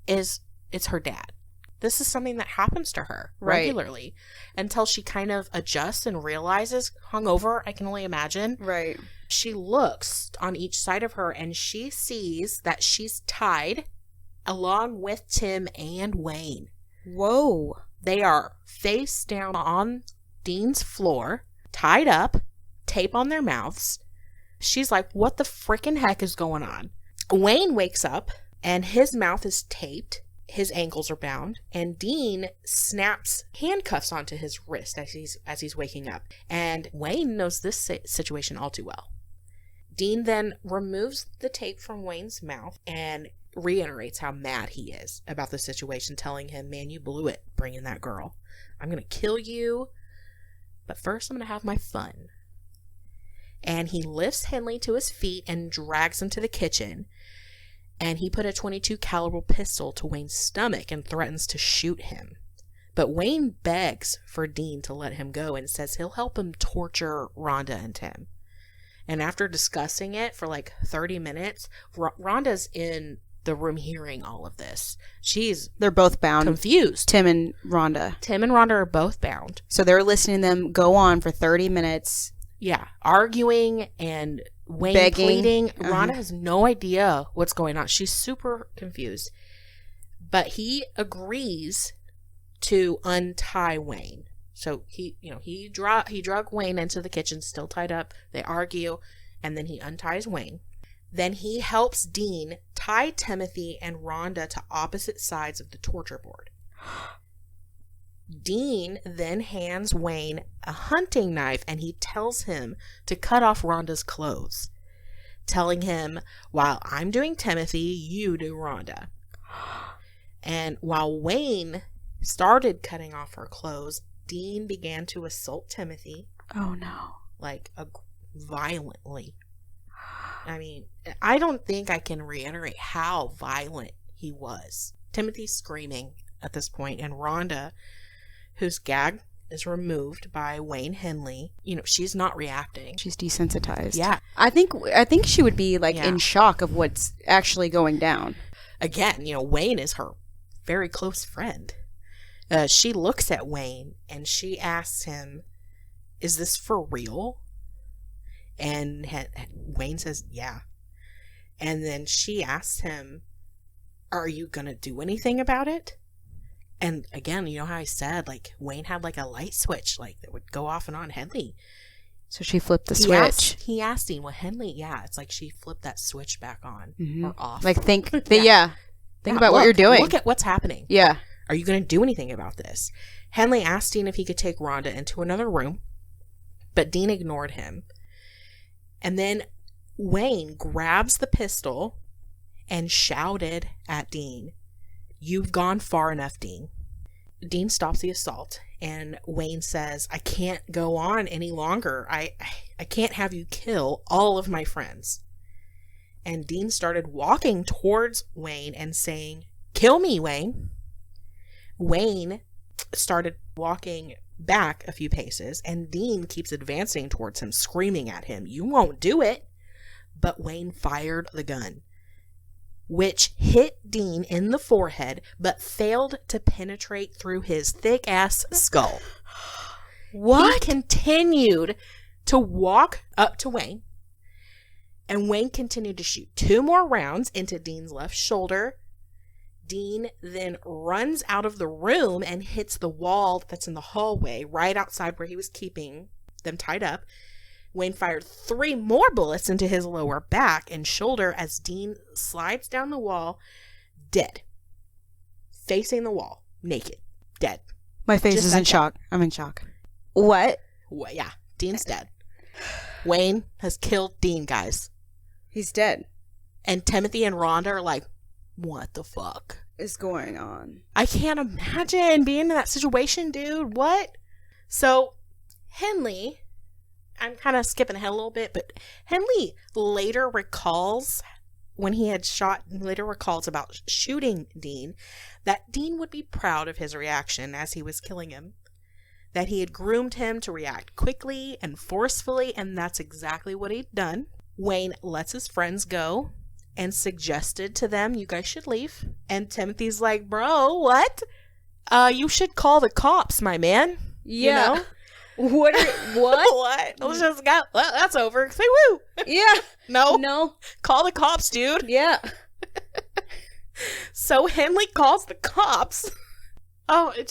is it's her dad. This is something that happens to her regularly until she kind of adjusts and realizes, hungover, I can only imagine. Right. She looks on each side of her and she sees that she's tied along with Tim and Wayne. Whoa. They are face down on Dean's floor, tied up, tape on their mouths. She's like, what the freaking heck is going on? Wayne wakes up and his mouth is taped. His ankles are bound, and Dean snaps handcuffs onto his wrist as he's waking up. And Wayne knows this situation all too well. Dean then removes the tape from Wayne's mouth and reiterates how mad he is about the situation, telling him, man, you blew it bringing that girl. I'm going to kill you, but first I'm going to have my fun. And he lifts Henley to his feet and drags him to the kitchen. And he put a .22 caliber pistol to Wayne's stomach and threatens to shoot him. But Wayne begs for Dean to let him go and says he'll help him torture Rhonda and Tim. And after discussing it for like 30 minutes, Rhonda's in the room hearing all of this. They're both bound. Confused. Tim and Rhonda. Tim and Rhonda are both bound. So they're listening to them go on for 30 minutes. Yeah. Arguing and Wayne begging. Pleading. Rhonda has no idea what's going on. She's super confused. But he agrees to untie Wayne. So he drug Wayne into the kitchen, still tied up. They argue, and then he unties Wayne. Then he helps Dean tie Timothy and Rhonda to opposite sides of the torture board. Dean then hands Wayne a hunting knife, and he tells him to cut off Rhonda's clothes, telling him, while I'm doing Timothy, you do Rhonda. And while Wayne started cutting off her clothes, Dean began to assault Timothy. Oh, no. Like, violently. I mean, I don't think I can reiterate how violent he was. Timothy's screaming at this point, and Rhonda, whose gag is removed by Wayne Henley, she's not reacting. She's desensitized. Yeah. I think she would be, like, in shock of what's actually going down. Again, Wayne is her very close friend. She looks at Wayne, and she asks him, is this for real? And Wayne says, yeah. And then she asks him, are you going to do anything about it? And again, you know how I said, like, Wayne had like a light switch, like, that would go off and on. Henley. So she flipped the switch. He asked Dean, well, Henley, it's like she flipped that switch back on or off. Like, think about what you're doing. Look at what's happening. Yeah. Are you going to do anything about this? Henley asked Dean if he could take Rhonda into another room, but Dean ignored him. And then Wayne grabs the pistol and shouted at Dean, "You've gone far enough, Dean." Dean stops the assault, and Wayne says, I can't go on any longer. I can't have you kill all of my friends. And Dean started walking towards Wayne and saying, kill me, Wayne. Wayne started walking back a few paces, and Dean keeps advancing towards him, screaming at him, you won't do it. But Wayne fired the gun, which hit Dean in the forehead, but failed to penetrate through his thick-ass skull. What? He continued to walk up to Wayne, and Wayne continued to shoot 2 more rounds into Dean's left shoulder. Dean then runs out of the room and hits the wall that's in the hallway right outside where he was keeping them tied up. Wayne fired 3 more bullets into his lower back and shoulder as Dean slides down the wall, dead. Facing the wall, naked, dead. My face is in shock. I'm in shock. What? Well, yeah, Dean's dead. Wayne has killed Dean, guys. He's dead. And Timothy and Rhonda are like, what the fuck is going on? I can't imagine being in that situation, dude. What? So, Henley, I'm kind of skipping ahead a little bit, but Henley later recalls about shooting Dean, that Dean would be proud of his reaction as he was killing him, that he had groomed him to react quickly and forcefully, and that's exactly what he'd done. Wayne lets his friends go and suggested to them, you guys should leave. And Timothy's like, bro, what? You should call the cops, my man. Yeah. You know? What? What? Let's just go. Well, that's over. Say woo. Yeah. No. Call the cops, dude. Yeah. So Henley calls the cops. Oh, it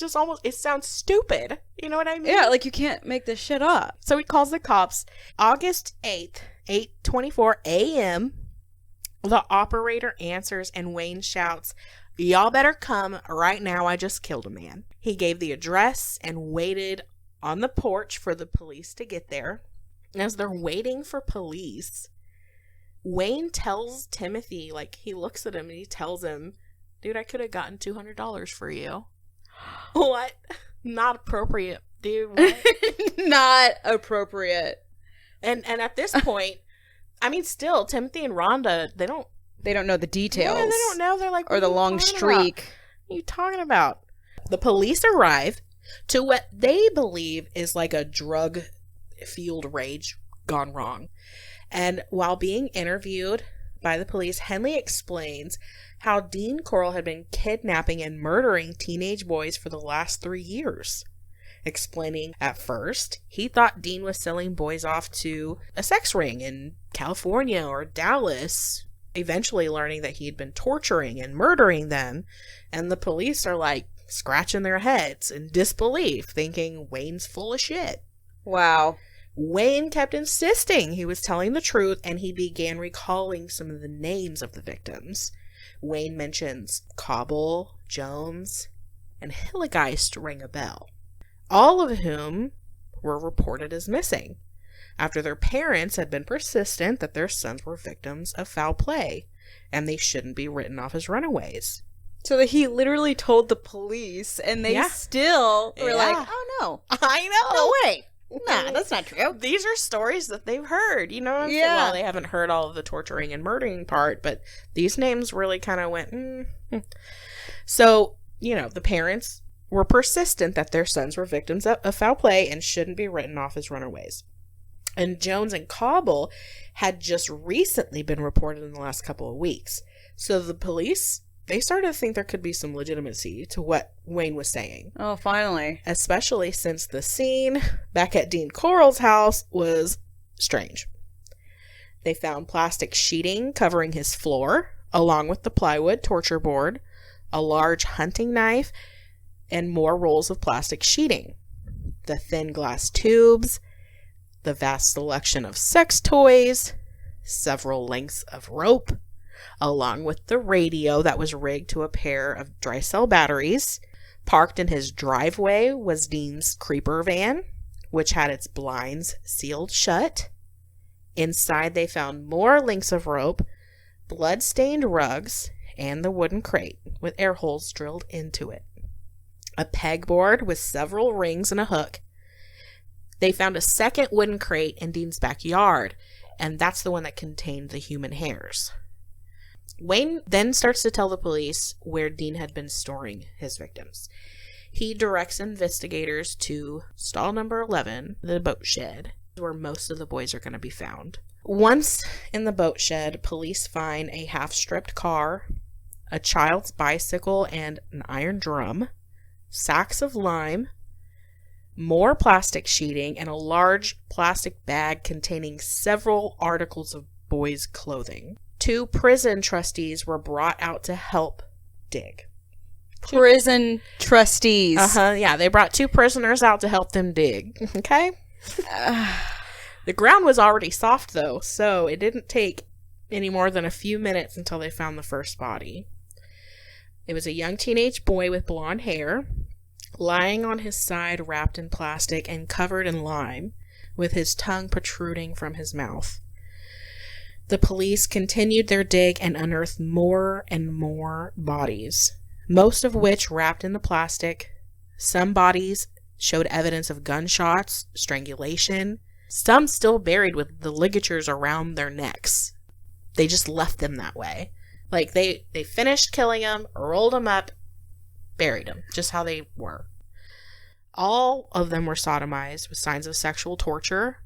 sounds stupid. You know what I mean? Yeah, like you can't make this shit up. So he calls the cops. August 8th, 8:24 a.m., the operator answers and Wayne shouts, y'all better come right now. I just killed a man. He gave the address and waited on the porch for the police to get there. As they're waiting for police, Wayne tells Timothy, like, he looks at him and he tells him, dude, I could have gotten $200 for you. What? Not appropriate, dude. What? Not appropriate. And at this point, I mean, still, Timothy and Rhonda, they don't know the details. Yeah, they don't know. They're like, or the long streak. What are you talking about? The police arrive to what they believe is like a drug-fueled rage gone wrong. And while being interviewed by the police, Henley explains how Dean Corll had been kidnapping and murdering teenage boys for the last 3 years. Explaining at first, he thought Dean was selling boys off to a sex ring in California or Dallas, eventually learning that he'd been torturing and murdering them. And the police are like scratching their heads in disbelief, thinking Wayne's full of shit. Wow. Wayne kept insisting he was telling the truth, and he began recalling some of the names of the victims. Wayne mentions Cobble, Jones, and Hilligeist ring a bell, all of whom were reported as missing after their parents had been persistent that their sons were victims of foul play and they shouldn't be written off as runaways. So that he literally told the police, and they still were like, oh no. I know. No way. Nah, that's not true. These are stories that they've heard, you know what I'm saying? Yeah. Well, they haven't heard all of the torturing and murdering part, but these names really kind of went, So, you know, the parents were persistent that their sons were victims of foul play and shouldn't be written off as runaways. And Jones and Cobble had just recently been reported in the last couple of weeks. So the police, they started to think there could be some legitimacy to what Wayne was saying. Oh, finally. Especially since the scene back at Dean Corll's house was strange. They found plastic sheeting covering his floor, along with the plywood torture board, a large hunting knife, and more rolls of plastic sheeting. The thin glass tubes, the vast selection of sex toys, several lengths of rope, along with the radio that was rigged to a pair of dry cell batteries. Parked in his driveway was Dean's creeper van, which had its blinds sealed shut. Inside they found more lengths of rope, blood-stained rugs, and the wooden crate with air holes drilled into it. A pegboard with several rings and a hook. They found a second wooden crate in Dean's backyard, and that's the one that contained the human hairs. Wayne then starts to tell the police where Dean had been storing his victims. He directs investigators to stall number 11, the boat shed, where most of the boys are going to be found. Once in the boat shed, police find a half-stripped car, a child's bicycle and an iron drum, sacks of lime, more plastic sheeting, and a large plastic bag containing several articles of boys' clothing. 2 prison trustees were brought out to help dig. Prison trustees. Yeah, they brought 2 prisoners out to help them dig. Okay? The ground was already soft, though, so it didn't take any more than a few minutes until they found the first body. It was a young teenage boy with blonde hair, lying on his side wrapped in plastic and covered in lime, with his tongue protruding from his mouth. The police continued their dig and unearthed more and more bodies, most of which wrapped in the plastic. Some bodies showed evidence of gunshots, strangulation, some still buried with the ligatures around their necks. They just left them that way. Like, they finished killing them, rolled them up, buried them, just how they were. All of them were sodomized with signs of sexual torture.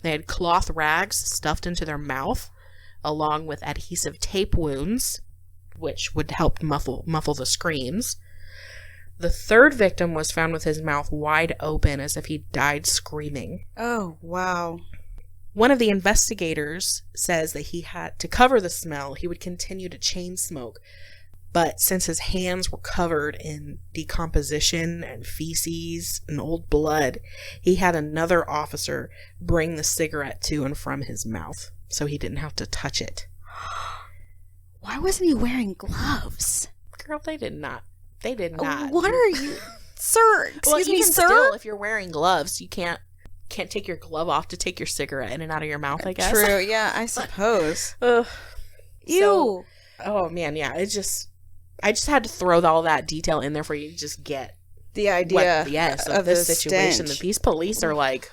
They had cloth rags stuffed into their mouth, along with adhesive tape wounds, which would help muffle the screams. The third victim was found with his mouth wide open as if he died screaming. Oh, wow. One of the investigators says that he had to cover the smell. He would continue to chain smoke, but since his hands were covered in decomposition and feces and old blood, he had another officer bring the cigarette to and from his mouth so he didn't have to touch it. Why wasn't he wearing gloves? Girl, they did not. They did not. What are you, sir? Excuse me, sir. Still, if you're wearing gloves, you can't take your glove off to take your cigarette in and out of your mouth, I guess. True, yeah, I suppose. Ugh. Ew. So, oh man, yeah, I just had to throw all that detail in there for you to just get the idea of this situation. That these police are like,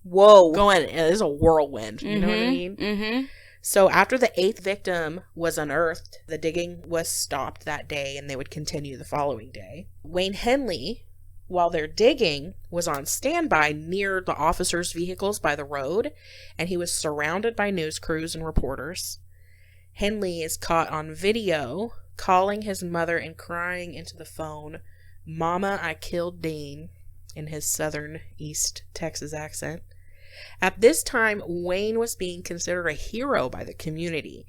whoa, going, it is a whirlwind. You know what I mean? Mm-hmm. So after the 8th victim was unearthed, the digging was stopped that day and they would continue the following day. Wayne Henley, while they're digging, was on standby near the officers' vehicles by the road, and he was surrounded by news crews and reporters. Henley is caught on video calling his mother and crying into the phone, "Mama, I killed Dean," in his southern East Texas accent. At this time, Wayne was being considered a hero by the community.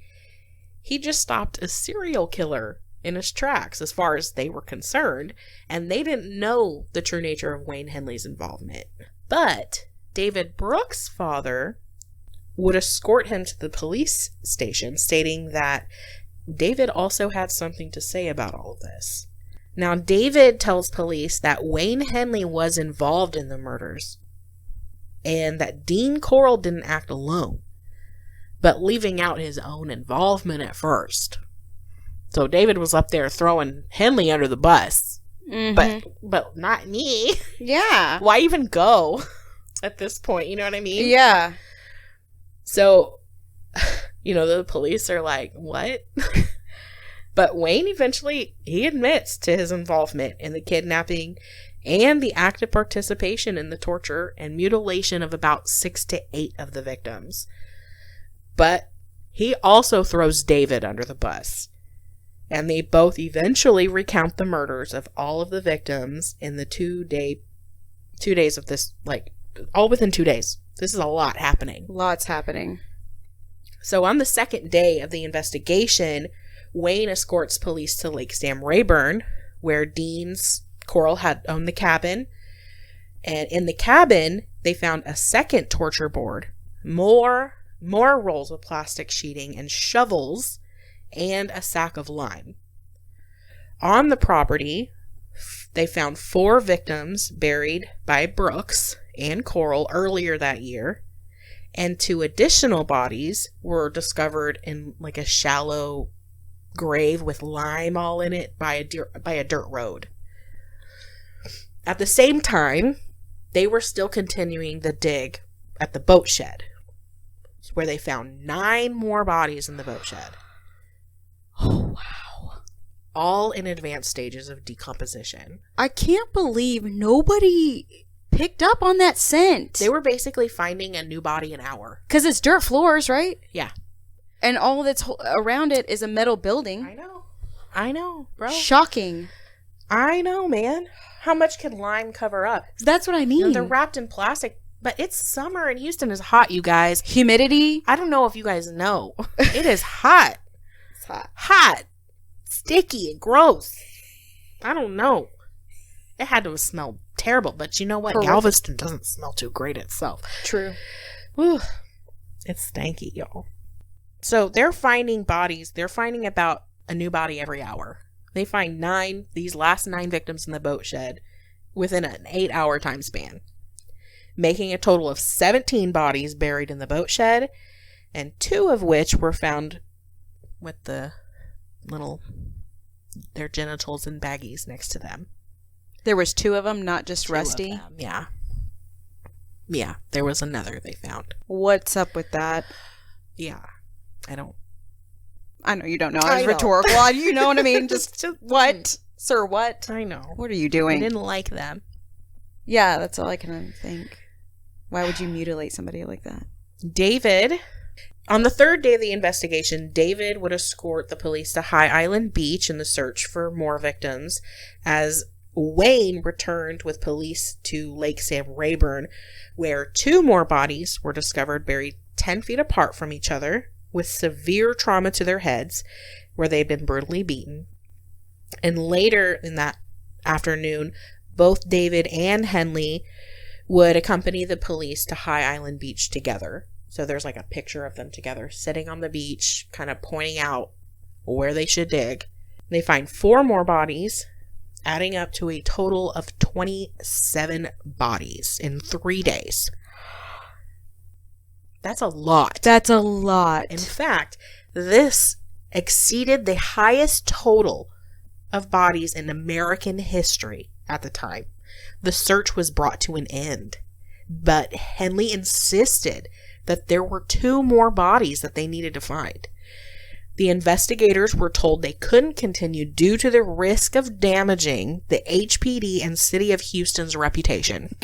He just stopped a serial killer in his tracks as far as they were concerned, and they didn't know the true nature of Wayne Henley's involvement. But David Brooks' father would escort him to the police station, stating that David also had something to say about all of this. Now, David tells police that Wayne Henley was involved in the murders and that Dean Corll didn't act alone, but leaving out his own involvement at first. So David was up there throwing Henley under the bus. Mm-hmm. But not me. Yeah. Why even go at this point? You know what I mean? Yeah. So, the police are like, what? But Wayne eventually, he admits to his involvement in the kidnapping and the active participation in the torture and mutilation of about 6 to 8 of the victims. But he also throws David under the bus. And they both eventually recount the murders of all of the victims in the 2 days of this, all within 2 days. This is a lot happening. Lots happening. So on the second day of the investigation, Wayne escorts police to Lake Sam Rayburn, where Dean Corll had owned the cabin. And in the cabin, they found a second torture board, more rolls of plastic sheeting and shovels, and a sack of lime. On the property, they found 4 victims buried by Brooks and Corll earlier that year, and 2 additional bodies were discovered in a shallow grave with lime all in it by a dirt road. At the same time, they were still continuing the dig at the boat shed, where they found 9 more bodies in the boat shed. Oh, wow. All in advanced stages of decomposition. I can't believe nobody picked up on that scent. They were basically finding a new body an hour. Because it's dirt floors, right? Yeah. And all that's around it is a metal building. I know, bro. Shocking. I know, man. How much can lime cover up? That's what I mean. They're wrapped in plastic, but it's summer and Houston is hot, you guys. Humidity. I don't know if you guys know. It is hot. It's hot. Hot. Sticky and gross. I don't know. It had to smell terrible, but you know what? Horrific. Galveston doesn't smell too great itself. True. Whew. It's stanky, y'all. So they're finding bodies. They're finding about a new body every hour. They find these last 9 victims in the boat shed within an 8-hour time span, making a total of 17 bodies buried in the boat shed, and 2 of which were found with their genitals and baggies next to them. There was 2 of them, not just 2 Rusty. of them, yeah. Yeah, there was another they found. What's up with that? Yeah, I know you don't know. I It's know. rhetorical. You know what I mean? Just what? Sir, what? I know. What are you I doing? didn't like them. Yeah, that's all I can think. Why would you mutilate somebody like that? David, on the 3rd day of the investigation, David would escort the police to High Island Beach in the search for more victims, as Wayne returned with police to Lake Sam Rayburn, where 2 more bodies were discovered buried 10 feet apart from each other, with severe trauma to their heads, where they'd been brutally beaten. And later in that afternoon, both David and Henley would accompany the police to High Island Beach together. So there's a picture of them together sitting on the beach, kind of pointing out where they should dig. They find 4 more bodies, adding up to a total of 27 bodies in 3 days. That's a lot. That's a lot. In fact, this exceeded the highest total of bodies in American history at the time. The search was brought to an end, but Henley insisted that there were 2 more bodies that they needed to find. The investigators were told they couldn't continue due to the risk of damaging the HPD and City of Houston's reputation.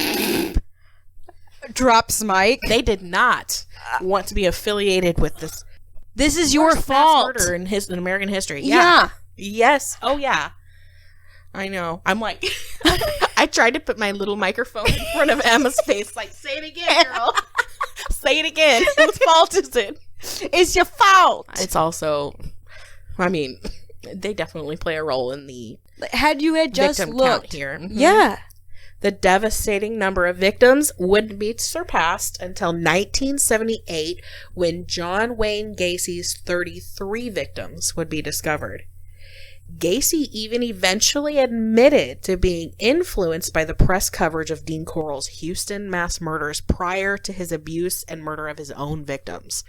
Drops Mike. They did not want to be affiliated with this. This is your Mass fault. murder in American history. Yeah. Yes. Oh, yeah. I know. I'm like, I tried to put my little microphone in front of Emma's face, like, say it again, girl. Say it again. Whose fault is it? It's your fault. It's also, I mean, they definitely play a role in the Had you had just victim looked count here. Mhm. Yeah. The devastating number of victims wouldn't be surpassed until 1978, when John Wayne Gacy's 33 victims would be discovered. Gacy even eventually admitted to being influenced by the press coverage of Dean Corll's Houston mass murders prior to his abuse and murder of his own victims.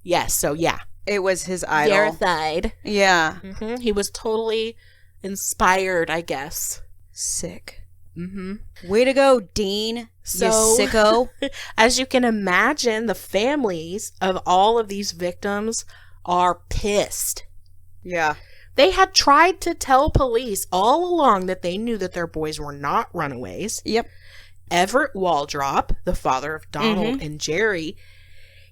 Yes, so yeah. It was his idol. Verified. Yeah. Mm-hmm. He was totally inspired, I guess. Sick. Mm-hmm. Way to go, Dean. So, you sicko. As you can imagine, the families of all of these victims are pissed. Yeah. They had tried to tell police all along that they knew that their boys were not runaways. Yep. Everett Waldrop, the father of Donald and Jerry,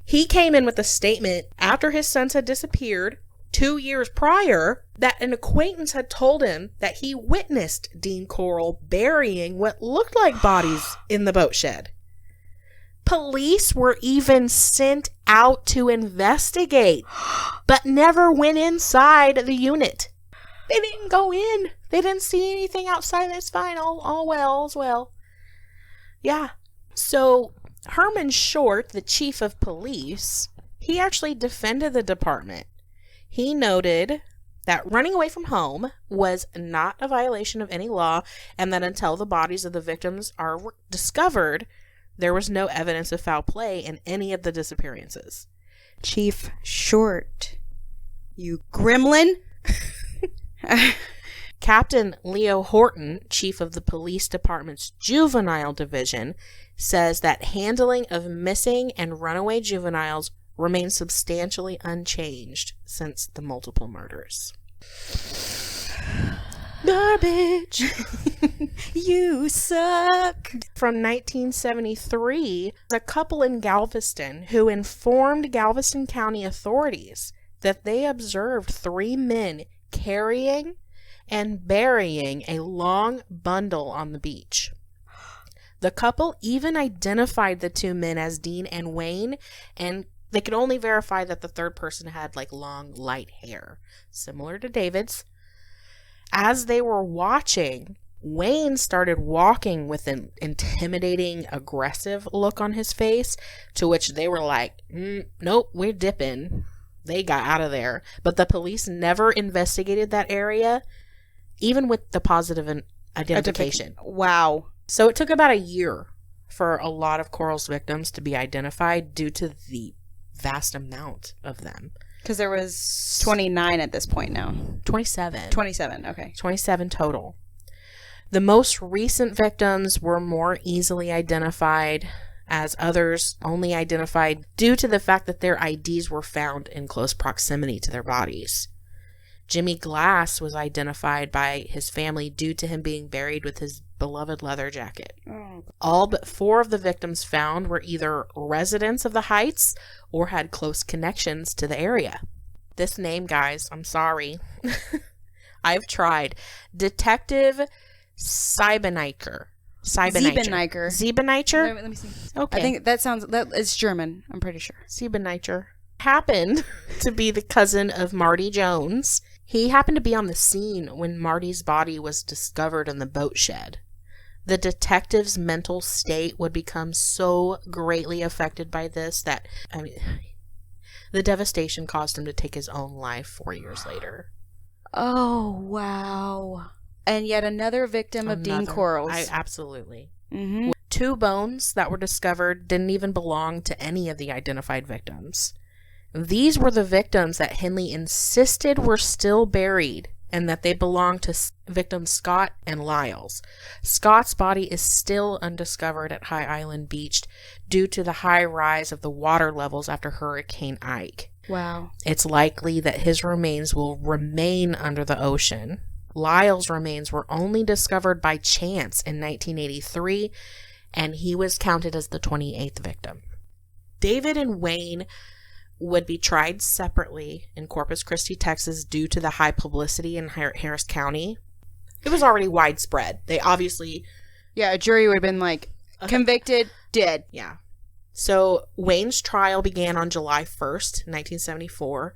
he came in with a statement after his sons had disappeared 2 years prior that an acquaintance had told him that he witnessed Dean Corll burying what looked like bodies in the boat shed. Police were even sent out to investigate, but never went inside the unit. They didn't go in. They didn't see anything outside. It's fine. All well. All's well. Yeah. So Herman Short, the chief of police, he actually defended the department. He noted that running away from home was not a violation of any law, and that until the bodies of the victims are discovered, there was no evidence of foul play in any of the disappearances. Chief Short. You gremlin. Captain Leo Horton, chief of the police department's juvenile division, says that handling of missing and runaway juveniles remains substantially unchanged since the multiple murders. Garbage. You suck. From 1973, a couple in Galveston who informed Galveston County authorities that they observed 3 men carrying and burying a long bundle on the beach. The couple even identified the 2 men as Dean and Wayne, and they could only verify that the third person had like long, light hair, similar to David's. As they were watching, Wayne started walking with an intimidating, aggressive look on his face, to which they were like, nope, we're dipping. They got out of there. But the police never investigated that area, even with the positive identification. Wow. So it took about a year for a lot of Corll's victims to be identified due to the vast amount of them. Because there was 29 at this point now. 27. 27, okay. 27 total. The most recent victims were more easily identified, as others only identified due to the fact that their IDs were found in close proximity to their bodies. Jimmy Glass was identified by his family due to him being buried with his beloved leather jacket. Oh. All but 4 of the victims found were either residents of the Heights or had close connections to the area. This name, guys, I'm sorry. I've tried. Detective Siebeneicher. Siebeneicher? Let me see. Okay. I think it's German, I'm pretty sure. Siebeneicher happened to be the cousin of Marty Jones. He happened to be on the scene when Marty's body was discovered in the boat shed. The detective's mental state would become so greatly affected by this that, the devastation caused him to take his own life 4 years later. Oh, wow. And yet another victim of Dean Corll's. Absolutely. Mm-hmm. 2 bones that were discovered didn't even belong to any of the identified victims. These were the victims that Henley insisted were still buried and that they belonged to victims Scott and Lyles. Scott's body is still undiscovered at High Island Beach due to the high rise of the water levels after Hurricane Ike. Wow. It's likely that his remains will remain under the ocean. Lyle's remains were only discovered by chance in 1983, and he was counted as the 28th victim. David and Wayne would be tried separately in Corpus Christi, Texas, due to the high publicity in Harris County. It was already widespread. They obviously... Yeah, a jury would have been like, convicted, dead. Yeah. So Wayne's trial began on July 1st, 1974.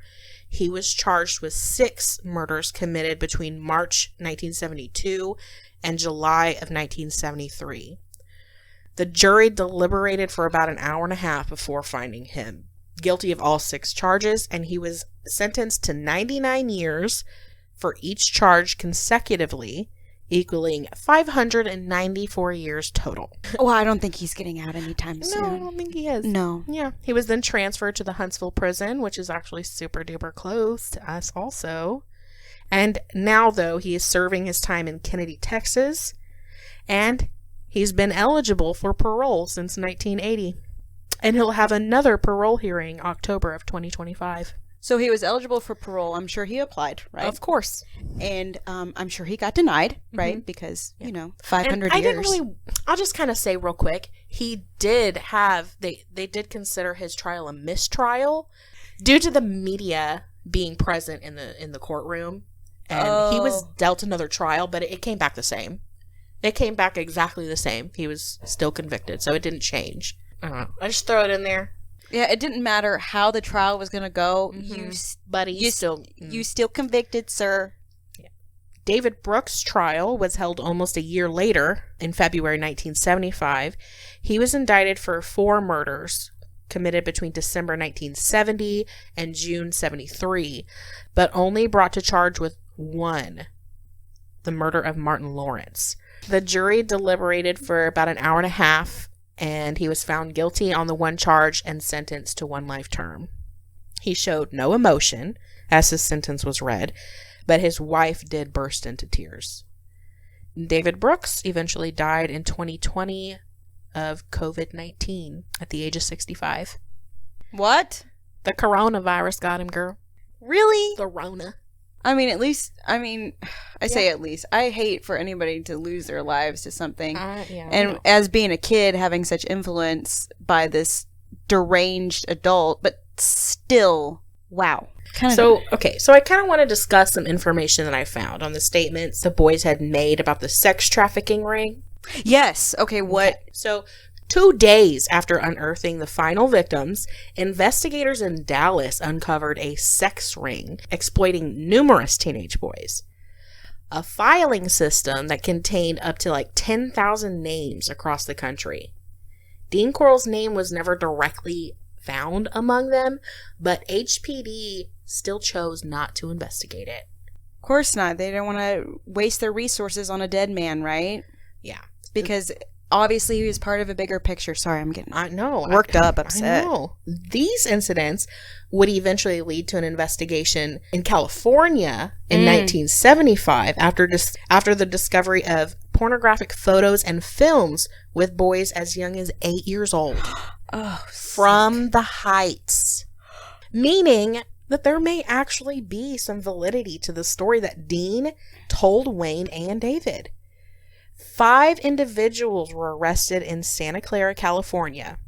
He was charged with 6 murders committed between March 1972 and July of 1973. The jury deliberated for about an hour and a half before finding him guilty of all 6 charges, and he was sentenced to 99 years for each charge consecutively, equaling 594 years total. Oh, I don't think he's getting out anytime soon. No, I don't think he is. No. Yeah. He was then transferred to the Huntsville prison, which is actually super duper close to us also. And now, though, he is serving his time in Kennedy, Texas, and he's been eligible for parole since 1980. And he'll have another parole hearing October of 2025. So he was eligible for parole. I'm sure he applied, right? Of course. And I'm sure he got denied, right? Because, 500 years. I'll just kind of say real quick, he did have, they did consider his trial a mistrial due to the media being present in the courtroom. And he was dealt another trial, but it came back the same. It came back exactly the same. He was still convicted, so it didn't change. I don't know. I just throw it in there. Yeah, it didn't matter how the trial was going to go. You still convicted, sir. Yeah. David Brooks' trial was held almost a year later, in February 1975. He was indicted for 4 murders committed between December 1970 and June 73, but only brought to charge with 1, the murder of Martin Lawrence. The jury deliberated for about an hour and a half, and he was found guilty on the 1 charge and sentenced to 1 life term. He showed no emotion as his sentence was read, but his wife did burst into tears. David Brooks eventually died in 2020 of COVID-19 at the age of 65. What? The coronavirus got him, girl. Really? The Rona. I say at least. I hate for anybody to lose their lives to something. And know. as being a kid, having such influence by this deranged adult, but still, wow. So I kind of want to discuss some information that I found on the statements the boys had made about the sex trafficking ring. Yes. Okay, what? So 2 days after unearthing the final victims, investigators in Dallas uncovered a sex ring exploiting numerous teenage boys. A filing system that contained up to 10,000 names across the country. Dean Corll's name was never directly found among them, but HPD still chose not to investigate it. Of course not. They don't want to waste their resources on a dead man, right? Yeah. Because obviously he was part of a bigger picture. Sorry, I'm getting worked up, upset. I know. These incidents would eventually lead to an investigation in California in 1975 after the discovery of pornographic photos and films with boys as young as 8 years old. From the Heights. Meaning that there may actually be some validity to the story that Dean told Wayne and David. 5 individuals were arrested in Santa Clara, California.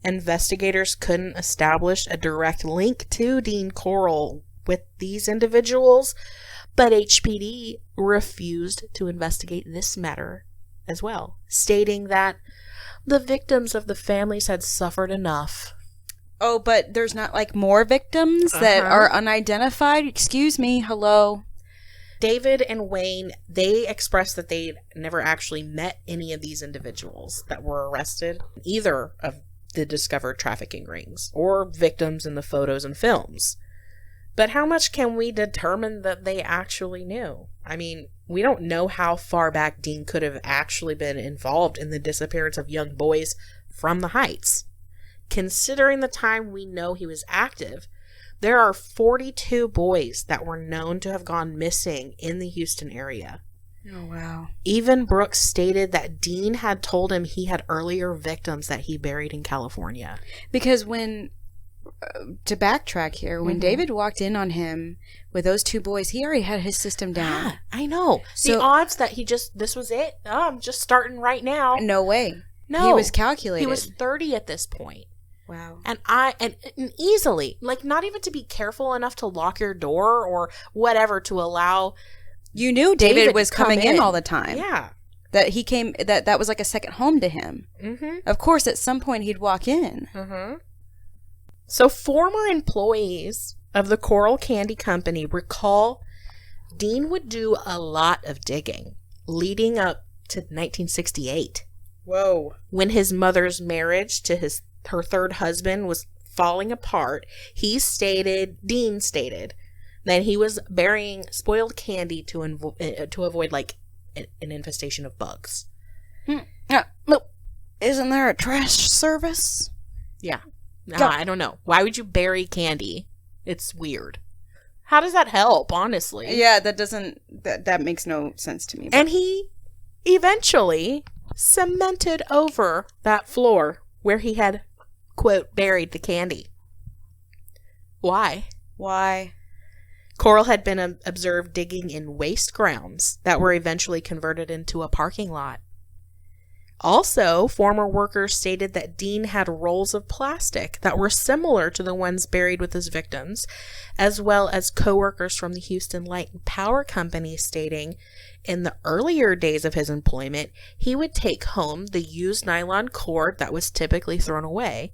Investigators couldn't establish a direct link to Dean Corll with these individuals, but HPD refused to investigate this matter as well, stating that the victims of the families had suffered enough. Oh, but there's not more victims that are unidentified? Excuse me, hello? David and Wayne, they expressed that they'd never actually met any of these individuals that were arrested, either of the discovered trafficking rings or victims in the photos and films. But how much can we determine that they actually knew? I mean, we don't know how far back Dean could have actually been involved in the disappearance of young boys from the Heights. Considering the time we know he was active, There are 42 boys that were known to have gone missing in the Houston area. Oh, wow. Even Brooks stated that Dean had told him he had earlier victims that he buried in California. Because when, to backtrack here, when David walked in on him with those 2 boys, he already had his system down. Yeah, I know. So, the odds that this was it, I'm just starting right now. No way. No. He was calculated. He was 30 at this point. Wow. And easily, like, not even to be careful enough to lock your door or whatever to allow... You knew David was coming in all the time. Yeah. That he came, that was like a second home to him. Mm-hmm. Of course, at some point he'd walk in. Mm-hmm. So former employees of the Corll Candy Company recall Dean would do a lot of digging leading up to 1968. Whoa. When his mother's marriage to her third husband was falling apart, Dean stated that he was burying spoiled candy to avoid like an infestation of bugs. Isn't there a trash service? Yeah. I don't know. Why would you bury candy? It's weird. How does that help, honestly? Yeah, that makes no sense to me. And he eventually cemented over that floor where he had, quote, buried the candy. Why? Corll had been observed digging in waste grounds that were eventually converted into a parking lot. Also, former workers stated that Dean had rolls of plastic that were similar to the ones buried with his victims, as well as co-workers from the Houston Light and Power Company stating in the earlier days of his employment, he would take home the used nylon cord that was typically thrown away,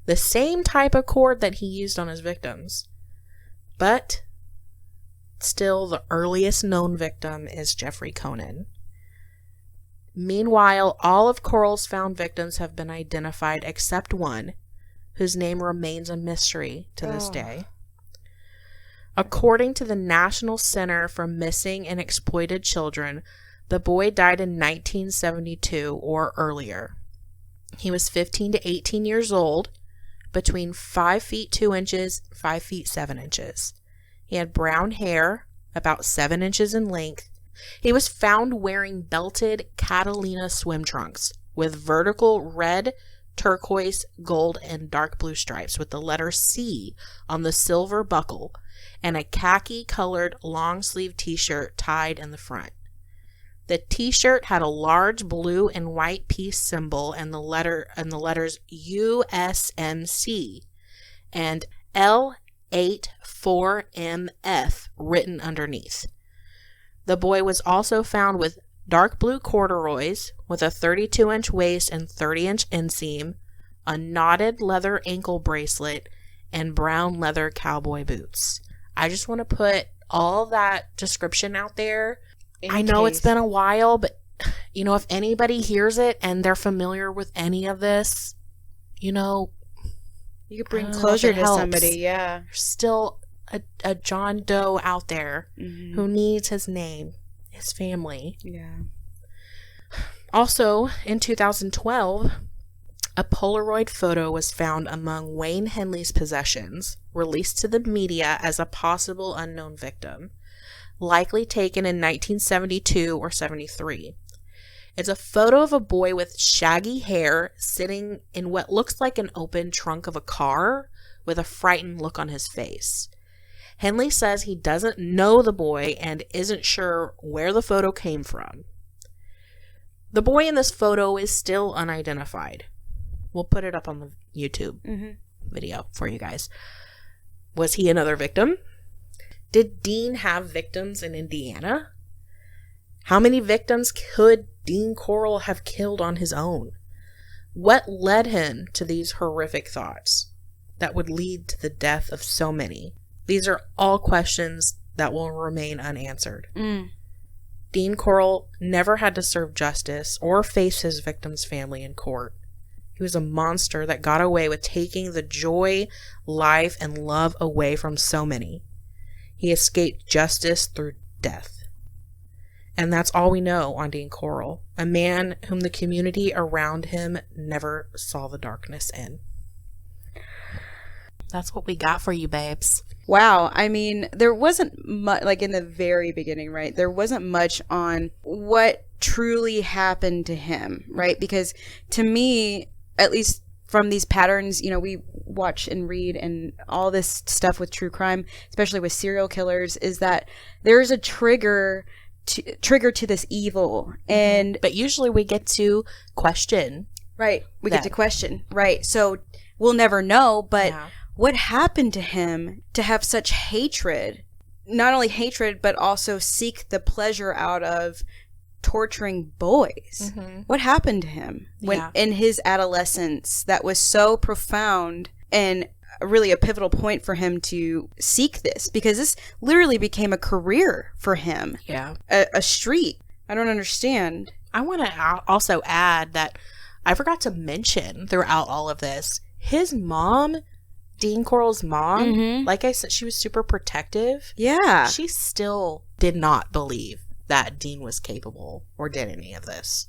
the same type of cord that he used on his victims. But still, the earliest known victim is Jeffrey Conan. Meanwhile, all of Corll's found victims have been identified except one, whose name remains a mystery to this day. According to the National Center for Missing and Exploited Children, the boy died in 1972 or earlier. He was 15 to 18 years old, between 5 feet 2 inches, 5 feet 7 inches. He had brown hair, about 7 inches in length. He was found wearing belted Catalina swim trunks with vertical red, turquoise, gold, and dark blue stripes with the letter C on the silver buckle and a khaki-colored long-sleeve t-shirt tied in the front. The t-shirt had a large blue and white peace symbol and the letters USMC and L84MF written underneath. The boy was also found with dark blue corduroys with a 32-inch waist and 30-inch inseam, a knotted leather ankle bracelet, and brown leather cowboy boots. I just want to put all that description out there. I know it's been a while, but if anybody hears it and they're familiar with any of this, you could bring closure to somebody. Yeah. There's still a John Doe out there who needs his name, his family. Yeah. Also, in 2012, a Polaroid photo was found among Wayne Henley's possessions, released to the media as a possible unknown victim, likely taken in 1972 or 73. It's a photo of a boy with shaggy hair sitting in what looks like an open trunk of a car with a frightened look on his face. Henley says he doesn't know the boy and isn't sure where the photo came from. The boy in this photo is still unidentified. We'll put it up on the YouTube video for you guys. Was he another victim? Did Dean have victims in Indiana? How many victims could Dean Corll have killed on his own? What led him to these horrific thoughts that would lead to the death of so many? These are all questions that will remain unanswered. Dean Corll never had to serve justice or face his victim's family in court. He was a monster that got away with taking the joy, life, and love away from so many. He escaped justice through death. And that's all we know on Dean Corll, a man whom the community around him never saw the darkness in. that's what we got for you, babes. Wow. I mean, there wasn't much, like in the very beginning, right? There wasn't much on what truly happened to him, right? Because to me, at least from these patterns, you know, we watch and read and all this stuff with true crime, especially with serial killers, is that there's a trigger to this evil. And but usually we get to question. Right. We get to question. Right. So we'll never know, but what happened to him to have such hatred? Not only hatred, but also seek the pleasure out of torturing boys. What happened to him when in his adolescence that was so profound and really a pivotal point for him to seek this? Because this literally became a career for him. Yeah. A streak. I don't understand. I want to also add that I forgot to mention throughout all of this, his mom, Dean Corll's mom, like I said, she was super protective. Yeah. She still did not believe that Dean was capable or did any of this.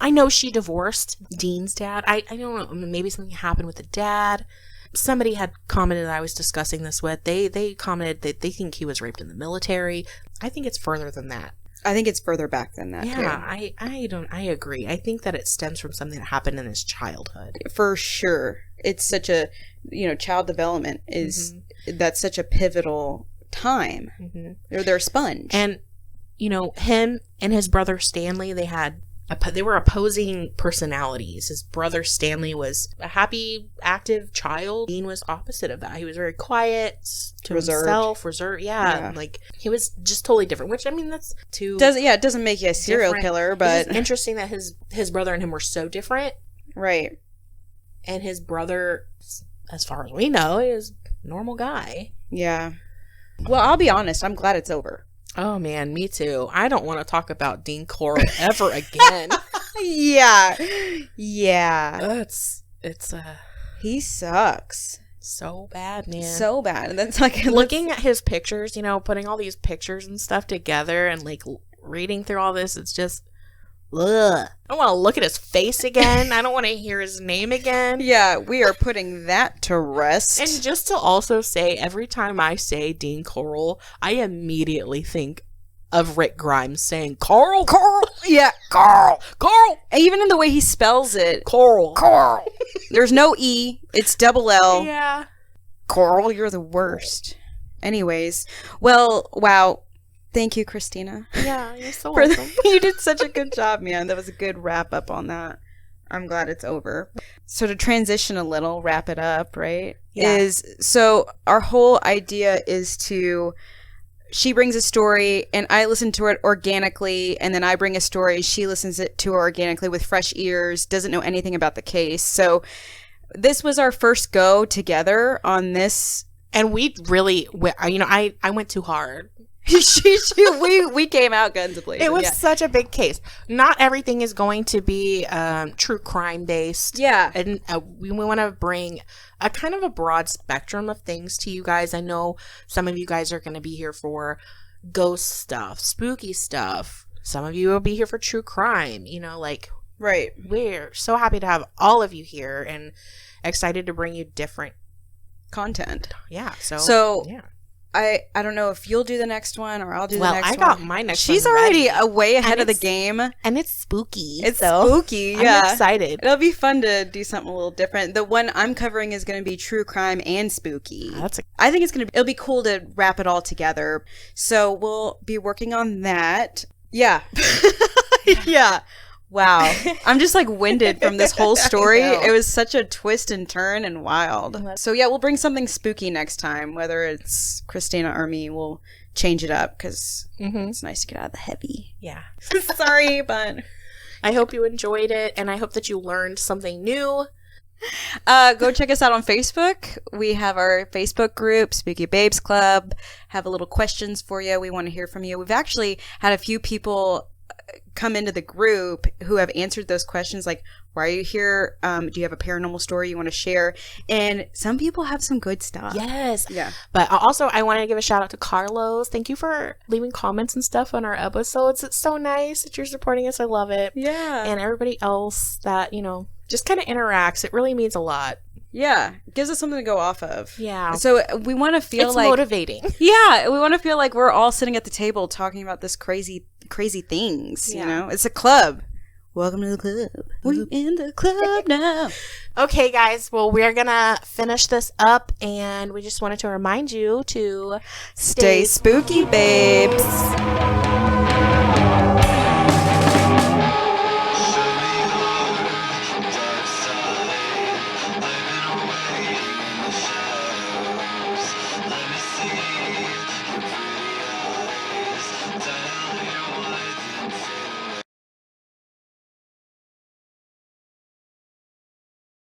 I know she divorced Dean's dad. I don't know, maybe something happened with the dad. Somebody had commented that I was discussing this with. They commented that they think he was raped in the military. I think it's further than that. I think it's further back than that. Yeah, too. I agree. I think that it stems from something that happened in his childhood. For sure. It's such a, child development is, that's such a pivotal time. They're a sponge. And, him and his brother Stanley, they were opposing personalities. His brother Stanley was a happy, active child. Dean was opposite of that. He was very quiet, to himself, reserved. Yeah, like he was just totally different. Which that's too. It doesn't make you a serial killer, but it's interesting that his brother and him were so different. Right. And his brother, as far as we know, is a normal guy. Yeah. Well, I'll be honest. I'm glad it's over. Oh man, me too. I don't want to talk about Dean Corll ever again. Yeah. He sucks. So bad, man. So bad. And that's like looking at his pictures, putting all these pictures and stuff together and like reading through all this, it's just ugh. I don't want to look at his face again. I don't want to hear his name again. Yeah, we are putting that to rest. And just to also say, every time I say Dean Corll, I immediately think of Rick Grimes saying, Carl. Yeah. Carl. Even in the way he spells it. Carl. There's no E. It's double L. Yeah. Carl, you're the worst. Anyways. Well, wow. Thank you, Christina. Yeah, you're so welcome. You did such a good job, man. That was a good wrap up on that. I'm glad it's over. So to transition a little, wrap it up, right? Yeah. So our whole idea is she brings a story and I listen to it organically, and then I bring a story, she listens to it organically with fresh ears, doesn't know anything about the case. So this was our first go together on this. And we really, I went too hard. we came out guns a-blazing. It was such a big case. Not everything is going to be true crime based. Yeah. And we want to bring a kind of a broad spectrum of things to you guys. I know some of you guys are going to be here for ghost stuff, spooky stuff. Some of you will be here for true crime. Right. We're so happy to have all of you here and excited to bring you different content. Yeah. So yeah. I don't know if you'll do the next one or I'll do the next one. Well, I got my next one. She's already way ahead of the game. And it's spooky. It's spooky, yeah. I'm excited. It'll be fun to do something a little different. The one I'm covering is going to be true crime and spooky. I think it'll be cool to wrap it all together. So we'll be working on that. Yeah. Yeah. Wow. I'm just like winded from this whole story. It was such a twist and turn and wild. So yeah, we'll bring something spooky next time, whether it's Christina or me. We'll change it up because it's nice to get out of the heavy. Yeah. Sorry, but I hope you enjoyed it and I hope that you learned something new. Go check us out on Facebook. We have our Facebook group, Spooky Babes Club. Have a little questions for you. We want to hear from you. We've actually had a few people come into the group who have answered those questions, like, why are you here? Do you have a paranormal story you want to share? And some people have some good stuff. Yes. Yeah. But also, I want to give a shout out to Carlos. Thank you for leaving comments and stuff on our episodes. It's so nice that you're supporting us. I love it. Yeah. And everybody else that, just kind of interacts. It really means a lot. Yeah, it gives us something to go off of. Yeah. So we want to feel It's like motivating. Yeah, we want to feel like we're all sitting at the table talking about this crazy things. Yeah. You know, it's a club. Welcome to the club. We're in the club now. Okay, guys. Well, we're going to finish this up, and we just wanted to remind you to Stay spooky, babes.